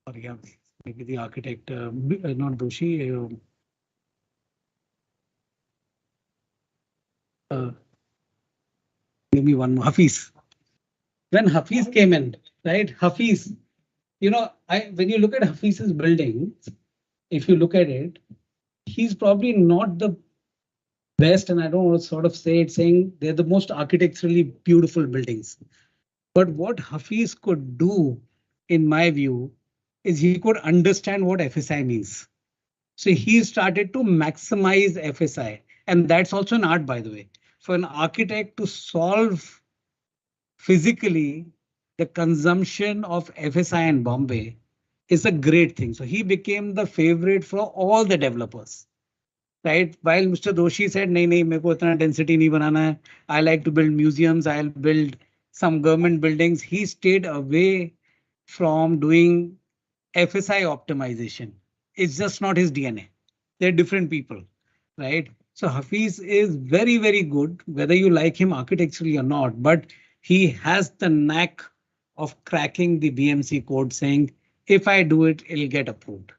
Sorry, maybe the architect, not Doshi. Give me one more. Hafiz. When Hafiz came in, right? Hafiz, when you look at Hafiz's building, if you look at it, he's probably not the best, and I don't want to sort of say it, saying they're the most architecturally beautiful buildings. But what Hafiz could do, in my view, is he could understand what FSI means. So he started to maximize FSI, and that's also an art, by the way. For an architect to solve physically the consumption of FSI in Bombay is a great thing. So he became the favorite for all the developers, right? While Mr. Doshi said, "Nahi, nahi, मेरे को इतना density नहीं बनाना है. I like to build museums. I'll build some government buildings." He stayed away from doing FSI optimization. It's just not his DNA. They're different people, right? So Hafiz is very, very good, whether you like him architecturally or not, but he has the knack of cracking the BMC code, saying, if I do it, it'll get approved.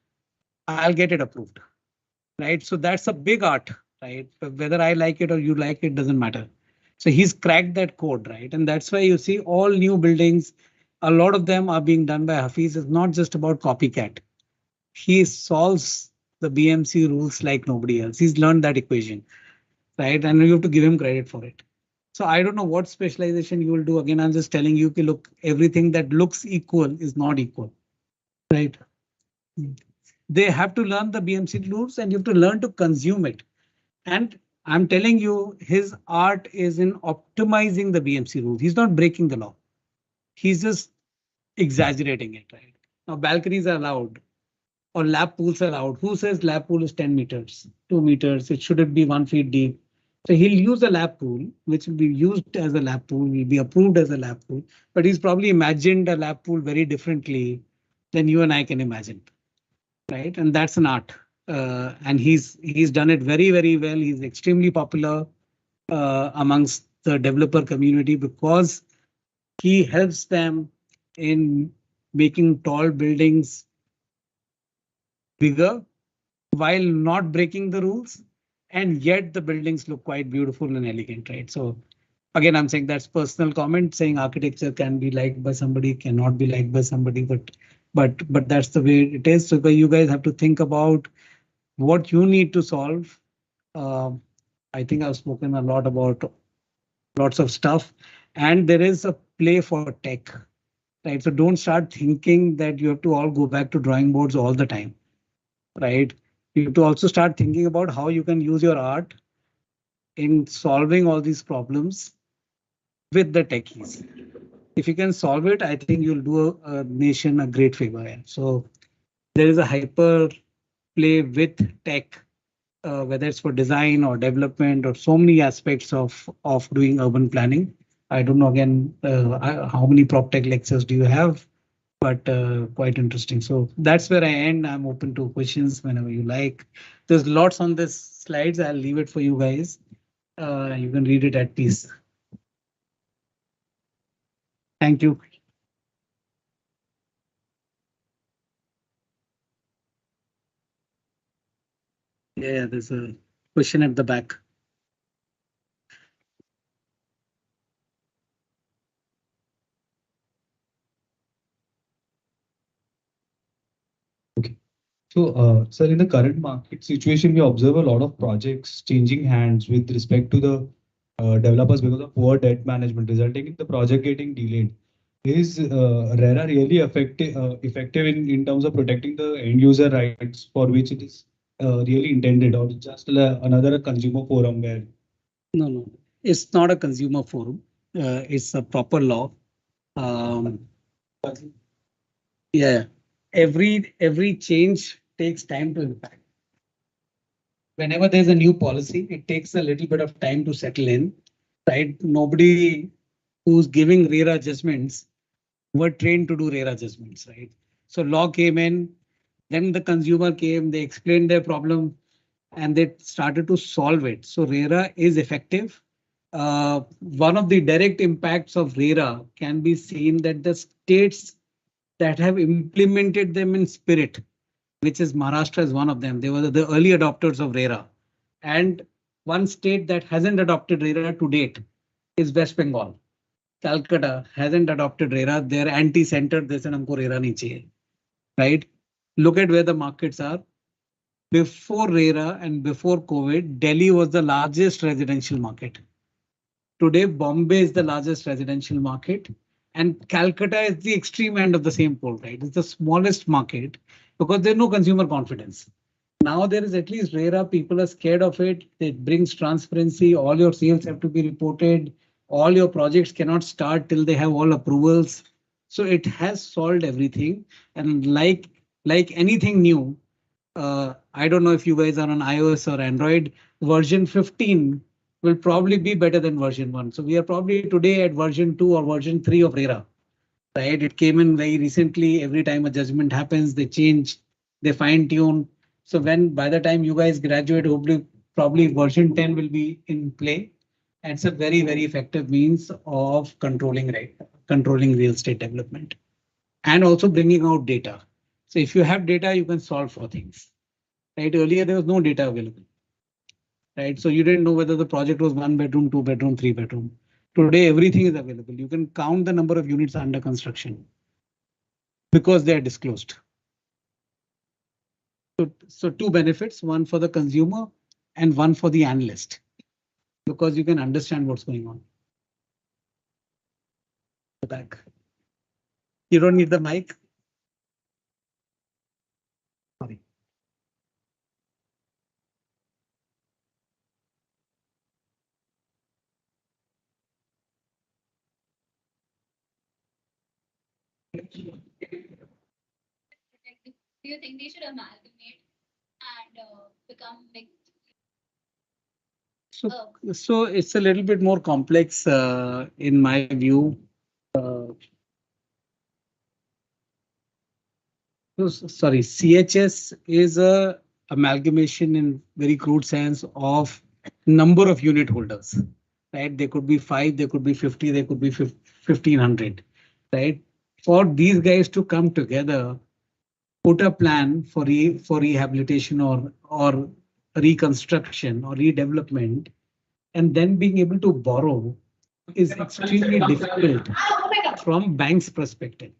I'll get it approved, right? So that's a big art, right? Whether I like it or you like it doesn't matter. So he's cracked that code, right? And that's why you see all new buildings, a lot of them are being done by Hafiz. It's not just about copycat. He solves the BMC rules like nobody else. He's learned that equation, right? And you have to give him credit for it. So I don't know what specialization you will do. Again, I'm just telling you, look, everything that looks equal is not equal, right? They have to learn the BMC rules and you have to learn to consume it. And I'm telling you, his art is in optimizing the BMC rules. He's not breaking the law. He's just exaggerating it, right? Now, balconies are allowed or lap pools are allowed. Who says lap pool is 10 meters, 2 meters? It shouldn't be 1 feet deep. So he'll use a lap pool, which will be used as a lap pool, will be approved as a lap pool, but he's probably imagined a lap pool very differently than you and I can imagine, right? And that's an art. And he's done it very, very well. He's extremely popular amongst the developer community because he helps them in making tall buildings bigger while not breaking the rules. And yet the buildings look quite beautiful and elegant, right? So again, I'm saying that's personal comment, saying architecture can be liked by somebody, cannot be liked by somebody, but that's the way it is. So you guys have to think about what you need to solve. I think I've spoken a lot about lots of stuff, and there is a play for tech, right? So don't start thinking that you have to all go back to drawing boards all the time, right? You have to also start thinking about how you can use your art in solving all these problems with the techies. If you can solve it, I think you'll do a nation a great favor. So there is a hyper play with tech, whether it's for design or development or so many aspects of doing urban planning. I don't know again how many prop tech lectures do you have, but quite interesting. So that's where I end. I'm open to questions whenever you like. There's lots on this slides. I'll leave it for you guys. You can read it at peace. Thank you. Yeah, there's a question at the back. Okay. So, sir, in the current market situation, we observe a lot of projects changing hands with respect to the developers because of poor debt management, resulting in the project getting delayed. Is RERA really effective in terms of protecting the end user rights for which it is really intended, or just another consumer forum where? No, no, it's not a consumer forum. It's a proper law. Um, yeah, every change takes time to impact. Whenever there's a new policy, it takes a little bit of time to settle in, right? Nobody who's giving RERA judgments were trained to do RERA judgments, right? So law came in, then the consumer came, they explained their problem, and they started to solve it. So RERA is effective. One of the direct impacts of RERA can be seen that the states that have implemented them in spirit, which is Maharashtra is one of them. They were the early adopters of RERA. And one state that hasn't adopted RERA to date is West Bengal. Calcutta hasn't adopted RERA. They're anti-centered. They said हमको RERA नहीं चाहिए, right? Look at where the markets are. Before RERA and before COVID, Delhi was the largest residential market. Today, Bombay is the largest residential market, and Calcutta is the extreme end of the same pole, right? It's the smallest market because there's no consumer confidence. Now there is at least RERA, people are scared of it. It brings transparency. All your sales have to be reported. All your projects cannot start till they have all approvals. So it has solved everything. And like anything new, I don't know if you guys are on iOS or Android, version 15 will probably be better than version 1. So we are probably today at version 2 or version 3 of RERA, right? It came in very recently. Every time a judgment happens, they change, they fine tune. So when by the time you guys graduate, hopefully probably version 10 will be in play. And it's a very, very effective means of controlling, right? Controlling real estate development and also bringing out data. So if you have data, you can solve for things, right? Earlier, there was no data available, right? So you didn't know whether the project was 1 bedroom, 2 bedroom, 3 bedroom. Today, everything is available. You can count the number of units under construction because they are disclosed. So two benefits, one for the consumer and one for the analyst, because you can understand what's going on. Back. You don't need the mic. Sorry. Do you think they should amalgamate and become mixed? So it's a little bit more complex in my view. Sorry, CHS is a amalgamation in very crude sense of number of unit holders, right? They could be 5, they could be 50, they could be 1500, right? For these guys to come together, put a plan for rehabilitation or reconstruction or redevelopment, and then being able to borrow is extremely difficult from bank's perspective.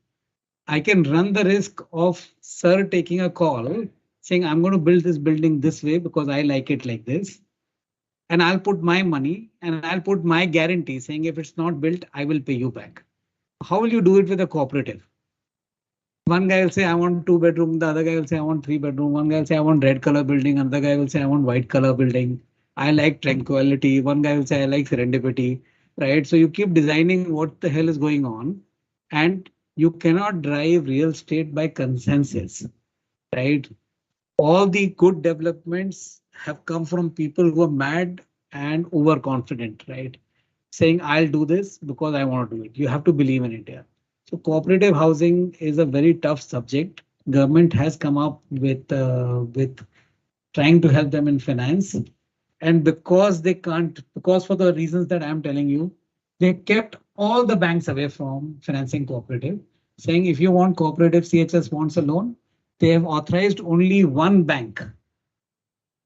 I can run the risk of sir taking a call saying, I'm going to build this building this way because I like it like this. And I'll put my money and I'll put my guarantee saying if it's not built, I will pay you back. How will you do it with a cooperative? One guy will say, I want 2 bedroom. The other guy will say, I want 3 bedroom. One guy will say, I want red color building. Another guy will say, I want white color building. I like tranquility. One guy will say, I like serendipity, right? So you keep designing what the hell is going on, and you cannot drive real estate by consensus, right? All the good developments have come from people who are mad and overconfident, right? Saying, I'll do this because I want to do it. You have to believe in India. So cooperative housing is a very tough subject. Government has come up with trying to help them in finance. And because they can't, because for the reasons that I'm telling you, they kept all the banks away from financing cooperative, saying if you want cooperative, CHS wants a loan, they have authorized only one bank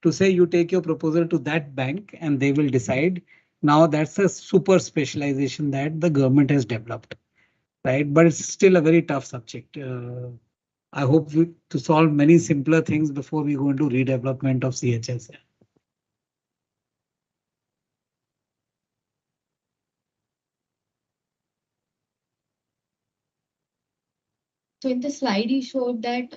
to say you take your proposal to that bank and they will decide. Now that's a super specialization that the government has developed, right? But it's still a very tough subject. I hope to solve many simpler things before we go into redevelopment of CHS. So in the slide, you showed that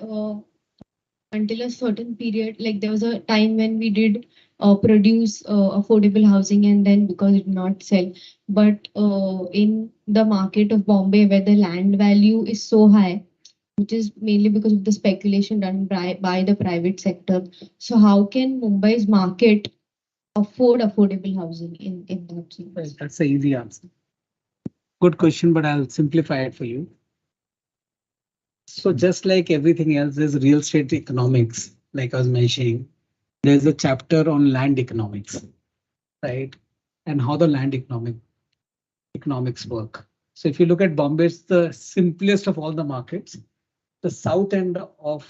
until a certain period, like there was a time when we did produce affordable housing, and then because it did not sell. But in the market of Bombay, where the land value is so high, which is mainly because of the speculation done by the private sector. So how can Mumbai's market afford affordable housing in that sense? That's the easy answer. Good question, but I'll simplify it for you. So just like everything else, there's real estate economics, like I was mentioning, there's a chapter on land economics, right? And how the land economics work. So if you look at Bombay, it's the simplest of all the markets. The south end of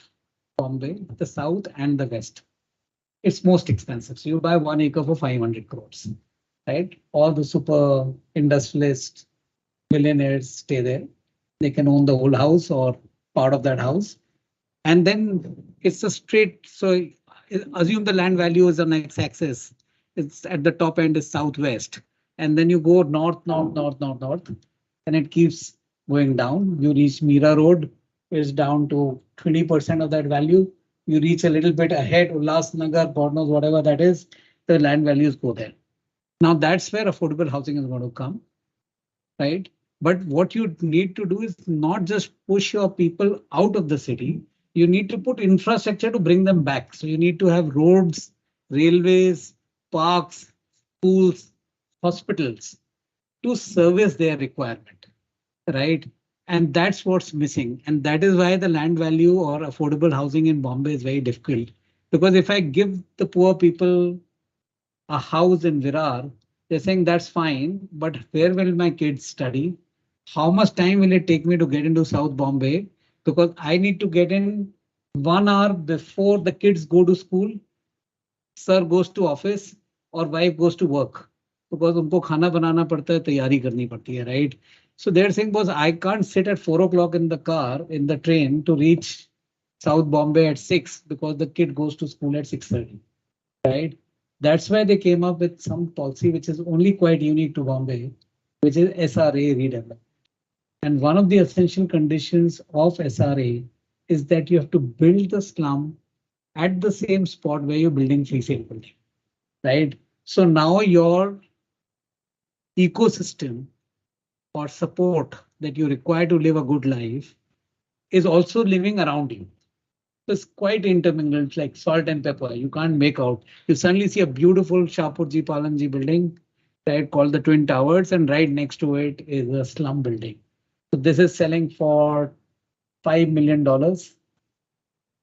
Bombay, the south and the west, it's most expensive. So you buy 1 acre for 500 crores, right? All the super industrialists, millionaires stay there. They can own the whole house or part of that house. And then it's a straight, so assume the land value is on x-axis. It's at the top end is southwest. And then you go north, north, north, north, north, and it keeps going down. You reach Mira Road, is down to 20% of that value. You reach a little bit ahead, Ulhasnagar, God knows whatever that is, the land values go there. Now that's where affordable housing is going to come, right? But what you need to do is not just push your people out of the city. You need to put infrastructure to bring them back. So you need to have roads, railways, parks, schools, hospitals to service their requirement, right? And that's what's missing. And that is why the land value or affordable housing in Bombay is very difficult. Because if I give the poor people a house in Virar, they're saying that's fine, but where will my kids study? How much time will it take me to get into South Bombay? Because I need to get in 1 hour before the kids go to school, sir goes to office or wife goes to work. Because उनको खाना बनाना पड़ता है, तैयारी करनी पड़ती है, right? So they're saying, boss, I can't sit at 4 o'clock in the car, in the train to reach South Bombay at 6 because the kid goes to school at 6:30, right? That's why they came up with some policy which is only quite unique to Bombay, which is SRA redevelopment. And one of the essential conditions of SRA is that you have to build the slum at the same spot where you're building free sale building, right? So now your ecosystem or support that you require to live a good life is also living around you. It's quite intermingled, it's like salt and pepper. You can't make out. You suddenly see a beautiful Shapurji Palanji building, right, called the Twin Towers, and right next to it is a slum building. So this is selling for $5 million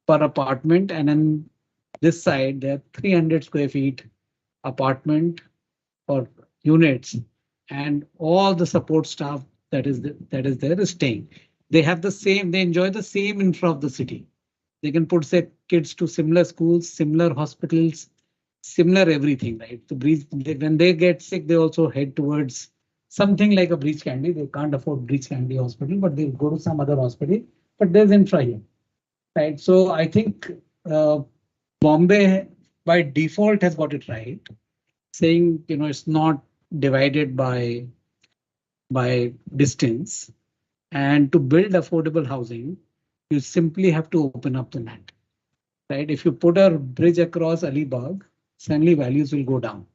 per apartment, and then this side there are 300 square feet apartment or units, and all the support staff that is there is staying. They have the same, they enjoy the same infra of the city. They can put their kids to similar schools, similar hospitals, similar everything, right? The breach, when they get sick, they also head towards something like a Breach Candy. They can't afford Breach Candy Hospital, but they go to some other hospital. But there's infra here, right? So I think Bombay by default has got it right, saying it's not divided by distance, and to build affordable housing, you simply have to open up the land, right? If you put a bridge across Alibag, suddenly values will go down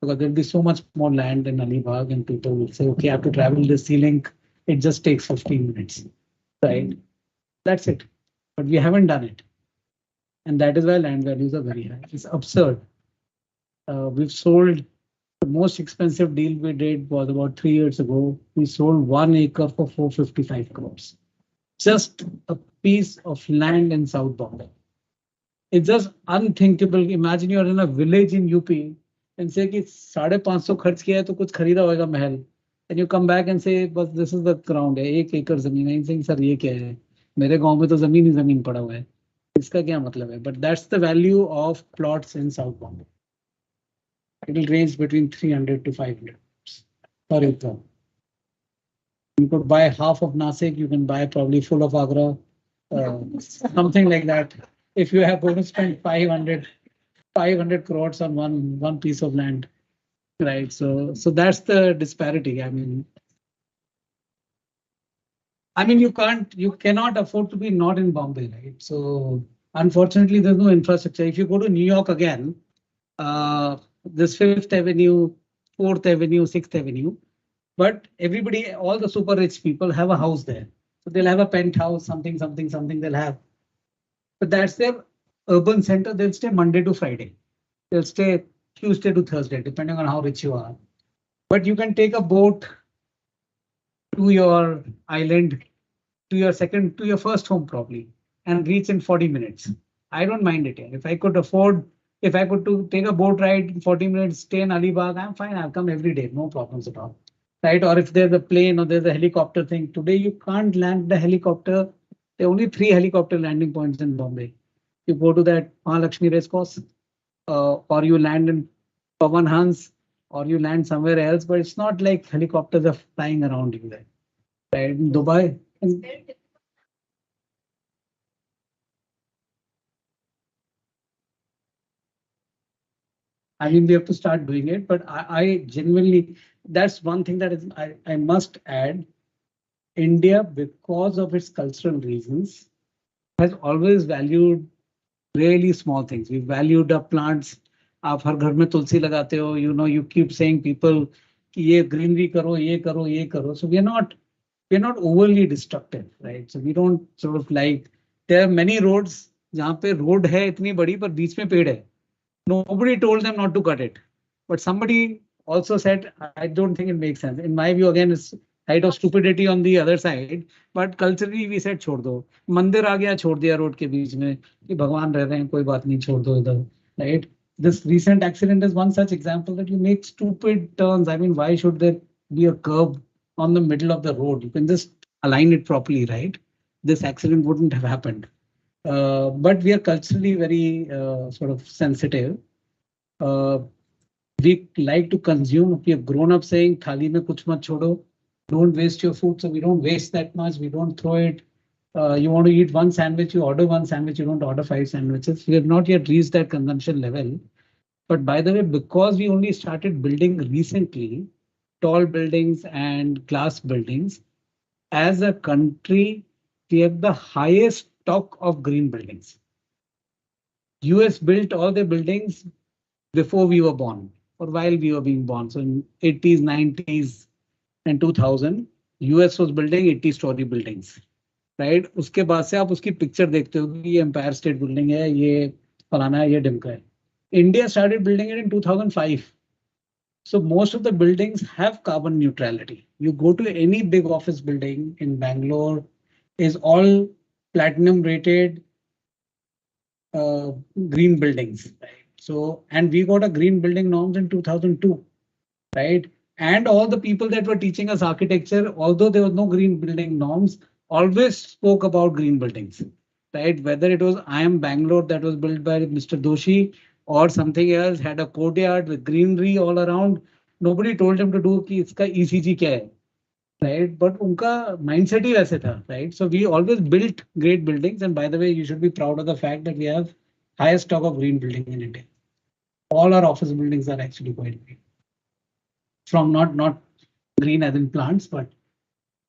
because there'll be so much more land in Alibag, and people will say, okay, I have to travel this sea link. It just takes 15 minutes, right? That's it. But we haven't done it. And that is why land values are very high. It's absurd. We've sold the most expensive deal we did was about 3 years ago. We sold 1 acre for 455 crores. Just a piece of land in South Bombay. It's just unthinkable. Imagine you're in a village in UP and say कि 550 खर्च किया है तो कुछ खरीदा होगा महल, and you come back and say बस this is the ground है, 1 एकड़ जमीन है, saying सर ये क्या है, मेरे गांव में तो जमीन ही जमीन पड़ा हुआ है, इसका क्या मतलब है? But that's the value of plots in South Bombay. It will range between 300 to 500 per acre. You could buy half of Nasik, you can buy probably full of Agra, something like that. If you have going to spend 500 crores on one piece of land, right? So that's the disparity. I mean, you cannot afford to be not in Bombay, right? So unfortunately, there's no infrastructure. If you go to New York again, this Fifth Avenue, Fourth Avenue, Sixth Avenue, but everybody, all the super rich people have a house there. So they'll have a penthouse, something they'll have. But that's their urban center. They'll stay Monday to Friday. They'll stay Tuesday to Thursday, depending on how rich you are. But you can take a boat to your island, to your first home probably, and reach in 40 minutes. I don't mind it. If I could to take a boat ride in 40 minutes, stay in Alibag, I'm fine. I'll come every day. No problems at all. Right? Or if there's a plane or there's a helicopter thing. Today, you can't land the helicopter. There are only 3 helicopter landing points in Bombay. You go to that Mahalakshmi race course, or you land in Pawan Hans, or you land somewhere else, but it's not like helicopters are flying around you there. Right? In Dubai. I mean, we have to start doing it, but I genuinely, that's one thing that is, I must add, India, because of its cultural reasons, has always valued really small things. We valued the plants. आप हर घर में तुलसी लगाते हो, you keep saying people कि ये greenery करो, ये करो, ये करो. So we're not overly destructive, right? So we don't sort of like, there are many roads जहाँ पे road है इतनी बड़ी पर बीच में पेड़ है. Nobody told them not to cut it, but somebody also said, I don't think it makes sense. In my view, again, it's height of stupidity on the other side, but culturally we said छोड़ दो. मंदिर आ गया, छोड़ दिया road के बीच में कि भगवान रह रहे हैं, कोई बात नहीं, छोड़ दो इधर, right? This recent accident is one such example that you make stupid turns. I mean, why should there be a curb on the middle of the road? You can just align it properly, right? This accident wouldn't have happened. But we are culturally very sort of sensitive. We like to consume. We have grown up saying, "Thali mein kuch mat chodo." Don't waste your food. So we don't waste that much. We don't throw it. You want to eat one sandwich, you order one sandwich. You don't order 5 sandwiches. We have not yet reached that consumption level. But by the way, because we only started building recently, tall buildings and glass buildings, as a country, we have the highest stock of green buildings. US built all their buildings before we were born or while we were being born. So in 80s, 90s and 2000, US was building 80-story buildings, right? उसके बाद से आप उसकी picture देखते हो कि ये Empire State Building है, ये फलाना है, ये ढिमका है. India started building it in 2005. So most of the buildings have carbon neutrality. You go to any big office building in Bangalore, is all platinum rated green buildings, right? So, and we got a green building norms in 2002, right? And all the people that were teaching us architecture, although there was no green building norms, always spoke about green buildings, right? Whether it was I Am Bangalore that was built by Mr. Doshi or something else, had a courtyard with greenery all around. Nobody told him to do कि इसका ECG क्या है, right? But उनका mindset ही वैसे था, right? So we always built great buildings. And by the way, you should be proud of the fact that we have highest stock of green building in India. All our office buildings are actually quite green. From not green as in plants, but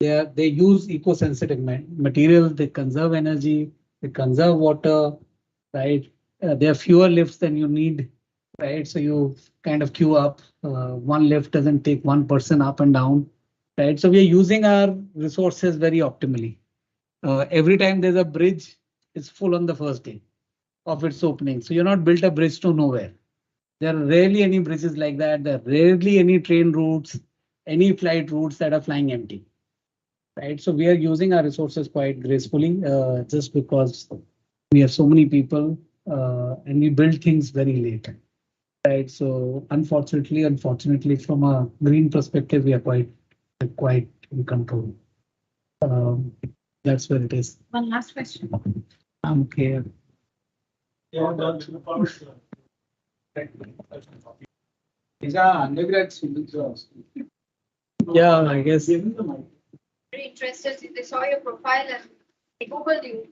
they use eco-sensitive materials, they conserve energy, they conserve water, right? There are fewer lifts than you need, right? So you kind of queue up. One lift doesn't take one person up and down, right? So we are using our resources very optimally. Every time there's a bridge, it's full on the first day of its opening. So you're not built a bridge to nowhere. There are rarely any bridges like that. There are rarely any train routes, any flight routes that are flying empty, right? So we are using our resources quite gracefully, just because we have so many people and we build things very late. Right. So unfortunately, from a green perspective, we are quite in control. Um, that's where it is. One last question. I'm okay. Yeah, these are undergrad students also. Yeah, I guess. Very interested. They saw your profile and they Googled you.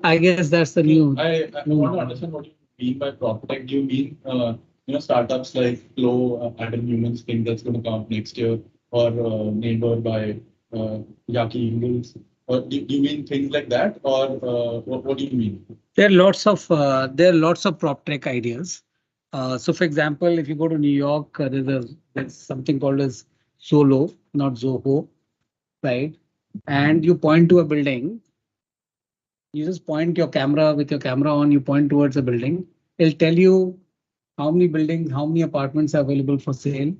I guess that's the new. I want to understand what you mean by prop tech. Do you mean startups like Flow, Adam Newman's thing that's going to come up next year, or Neighbor by Yaki Ingles? Or do you mean things like that, or what do you mean? There are lots of prop tech ideas. So, for example, if you go to New York, there's something called as Solo, not Zoho, right? And you point to a building. You just point your camera with your camera on. You point towards a building. It'll tell you how many buildings, how many apartments are available for sale,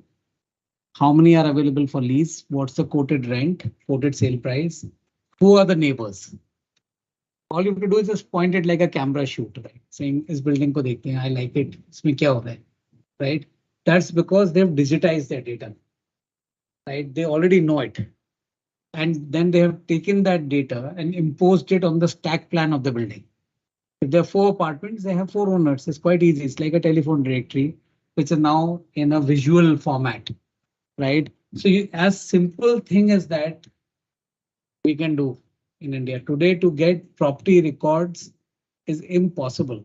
how many are available for lease, what's the quoted rent, quoted sale price, who are the neighbors. All you have to do is just point it like a camera shoot, right? Saying, "Is building ko dekhte hain, I like it. Isme kya ho raha hai?" Right? That's because they've digitized their data, right? They already know it. And then they have taken that data and imposed it on the stack plan of the building. If there are 4 apartments, they have 4 owners. It's quite easy. It's like a telephone directory, which is now in a visual format, right? So as simple thing as that we can do in India today to get property records is impossible.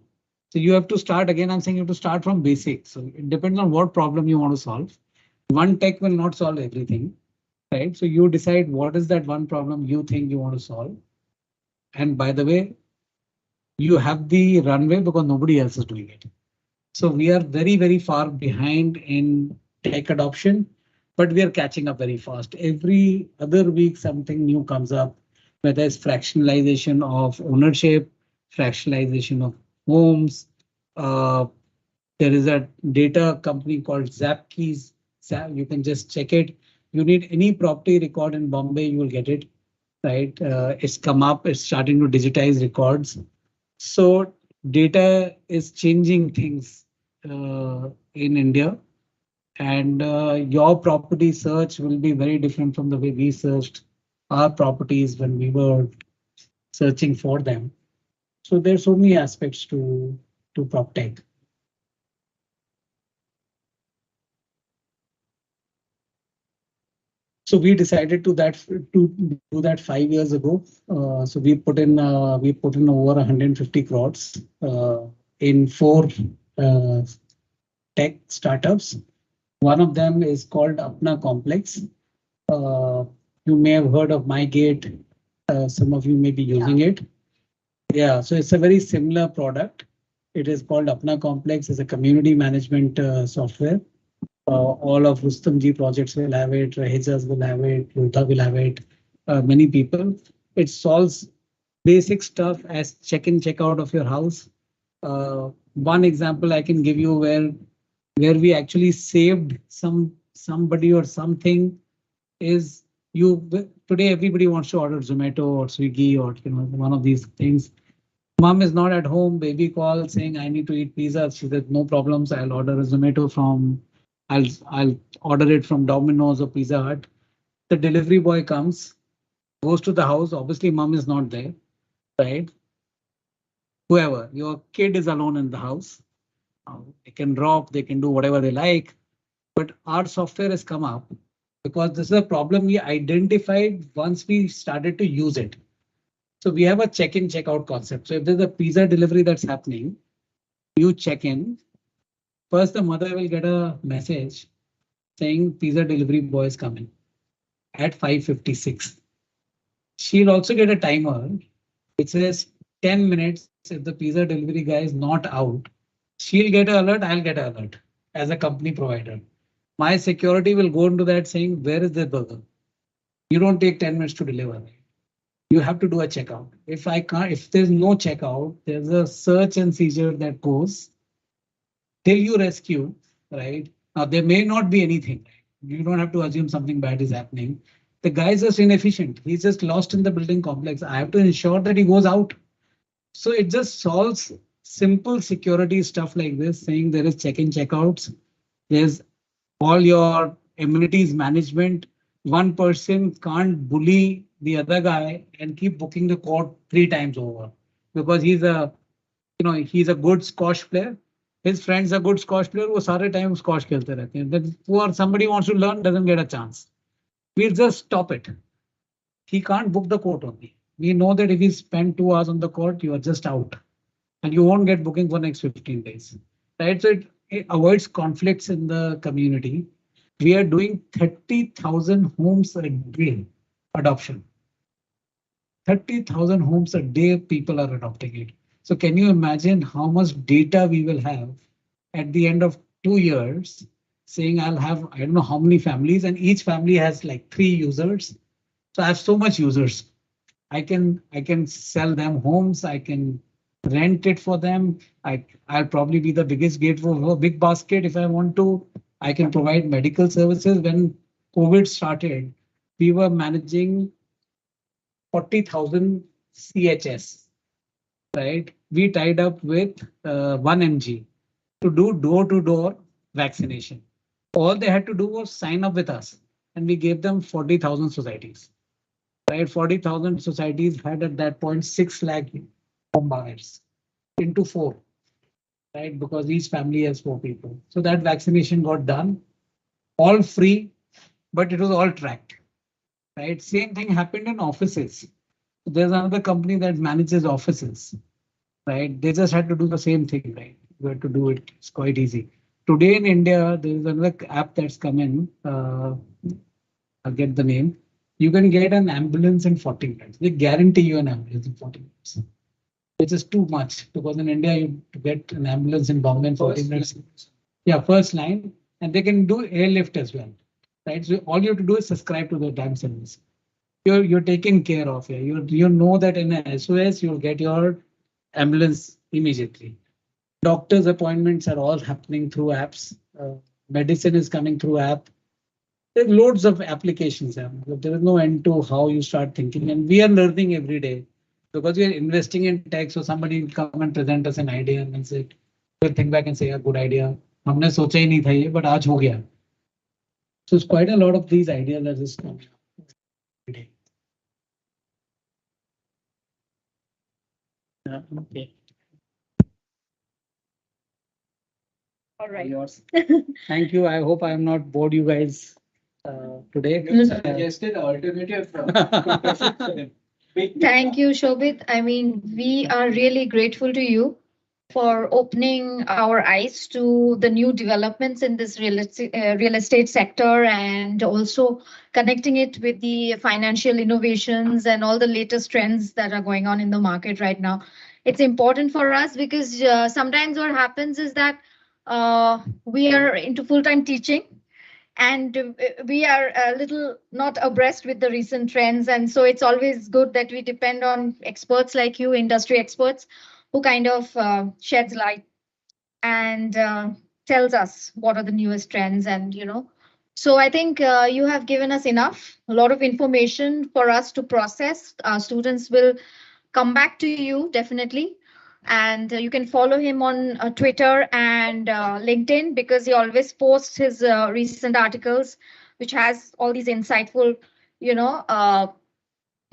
So you have to start again. I'm saying you have to start from basics. So it depends on what problem you want to solve. One tech will not solve everything, right? So you decide what is that one problem you think you want to solve. And by the way, you have the runway because nobody else is doing it. So we are very, very far behind in tech adoption, but we are catching up very fast. Every other week, something new comes up, whether it's fractionalization of ownership, fractionalization of homes. There is a data company called Zapkeys. You can just check it. You need any property record in Bombay, you will get it, right? It's come up, it's starting to digitize records. So data is changing things in India, and your property search will be very different from the way we searched our properties when we were searching for them. So there's so many aspects to prop tech. So we decided to do that 5 years ago. So we put in over 150 crores in 4 tech startups. One of them is called Apna Complex. You may have heard of MyGate. Some of you may be using it. Yeah, so it's a very similar product. It is called Apna Complex. It's a community management software. All of Rustomji projects will have it. Rahejas will have it. Lutha will have it. Many people. It solves basic stuff as check-in, check-out of your house. One example I can give you where we actually saved somebody or something is today everybody wants to order Zomato or Swiggy or one of these things. Mom is not at home, baby calls saying I need to eat pizza. She said no problems, I'll order a Zomato from I'll order it from Domino's or Pizza Hut. The delivery boy comes, goes to the house, obviously mom is not there, right? Whoever, your kid is alone in the house. They can drop, they can do whatever they like. But our software has come up because this is a problem we identified once we started to use it. So we have a check-in, check-out concept. So if there's a pizza delivery that's happening, you check in. First, the mother will get a message saying pizza delivery boy is coming at 5:56. She'll also get a timer which says 10 minutes. If the pizza delivery guy is not out, she'll get an alert, I'll get an alert as a company provider. My security will go into that saying, where is the burger? You don't take 10 minutes to deliver. You have to do a checkout. If there's no checkout, there's a search and seizure that goes till you rescue, right? Now, there may not be anything. You don't have to assume something bad is happening. The guy's just inefficient. He's just lost in the building complex. I have to ensure that he goes out. So it just solves simple security stuff like this, saying there is check-in, checkouts, there's all your amenities management. One person can't bully the other guy and keep booking the court 3 times over because he's a, he's a good squash player. His friends are good squash player. वो सारे time squash खेलते रहते हैं. That poor somebody wants to learn doesn't get a chance. We'll just stop it. He can't book the court only. We know that if he spend 2 hours on the court, you are just out, and you won't get booking for next 15 days. Right? So it avoids conflicts in the community. We are doing 30,000 homes a day adoption. 30,000 homes a day people are adopting it. So can you imagine how much data we will have at the end of 2 years saying I'll have, I don't know how many families, and each family has like 3 users. So I have so much users. I can sell them homes. I can rent it for them. I'll probably be the biggest gateway for a big basket if I want to. I can provide medical services. When COVID started, we were managing 40,000 CHS, right? We tied up with 1mg to do door-to-door vaccination. All they had to do was sign up with us, and we gave them 40,000 societies. Right, 40,000 societies had at that point 6 lakh home buyers into 4, right? Because each family has 4 people. So that vaccination got done, all free, but it was all tracked, right? Same thing happened in offices. There's another company that manages offices, right? They just had to do the same thing, right? You had to do it. It's quite easy. Today in India, there is another app that's come in. I'll get the name. You can get an ambulance in 40 minutes. They guarantee you an ambulance in 40 minutes, which is too much because in India, you get an ambulance in Bombay in 40 minutes. Yeah, first line, and they can do airlift as well, right? So all you have to do is subscribe to the damn service. You're taken care of here. You know that in a SOS, you'll get your ambulance immediately. Doctor's appointments are all happening through apps. Medicine is coming through app. There's loads of applications. There is no end to how you start thinking, and we are learning every day because we are investing in tech. So somebody will come and present us an idea and then say, we'll think back and say, a good idea. हमने सोचा ही नहीं था ये, but आज हो गया. So it's quite a lot of these ideas that is coming every day. Okay. All right. Yours. Thank you. I hope I am not bored you guys today. You suggested alternative. Thank you, Shobhit. I mean, we are really grateful to you for opening our eyes to the new developments in this real estate sector, and also connecting it with the financial innovations and all the latest trends that are going on in the market right now. It's important for us because sometimes what happens is that we are into full-time teaching, and we are a little not abreast with the recent trends. And so it's always good that we depend on experts like you, industry experts, who kind of sheds light and tells us what are the newest trends. And, so I think you have given us a lot of information for us to process. Our students will come back to you definitely. And you can follow him on Twitter and LinkedIn, because he always posts his recent articles, which has all these insightful,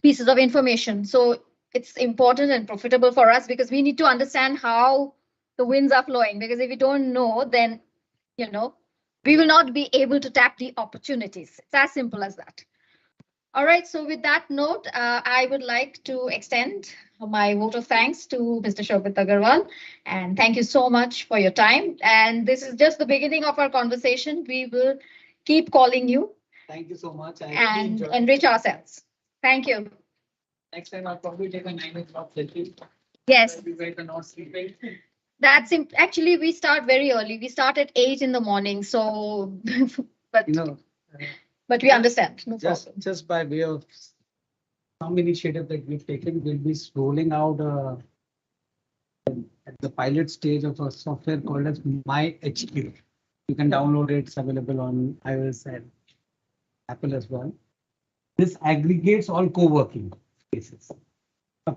pieces of information. So it's important and profitable for us because we need to understand how the winds are flowing. Because if we don't know, then, we will not be able to tap the opportunities. It's as simple as that. All right. So with that note, I would like to extend my vote of thanks to Mr. Shobhit Agarwal. And thank you so much for your time. And this is just the beginning of our conversation. We will keep calling you. Thank you so much. And enrich ourselves. Thank you. Next time I'll probably take a 9 o'clock session. Yes. You guys are not sleeping. Actually, we start very early. We start at 8 in the morning. So, but but we understand. No problem. Just by way of some initiative that we've taken, we'll be rolling out at the pilot stage of a software called as MyHQ. You can download it. It's available on iOS and Apple as well. This aggregates all co-working spaces.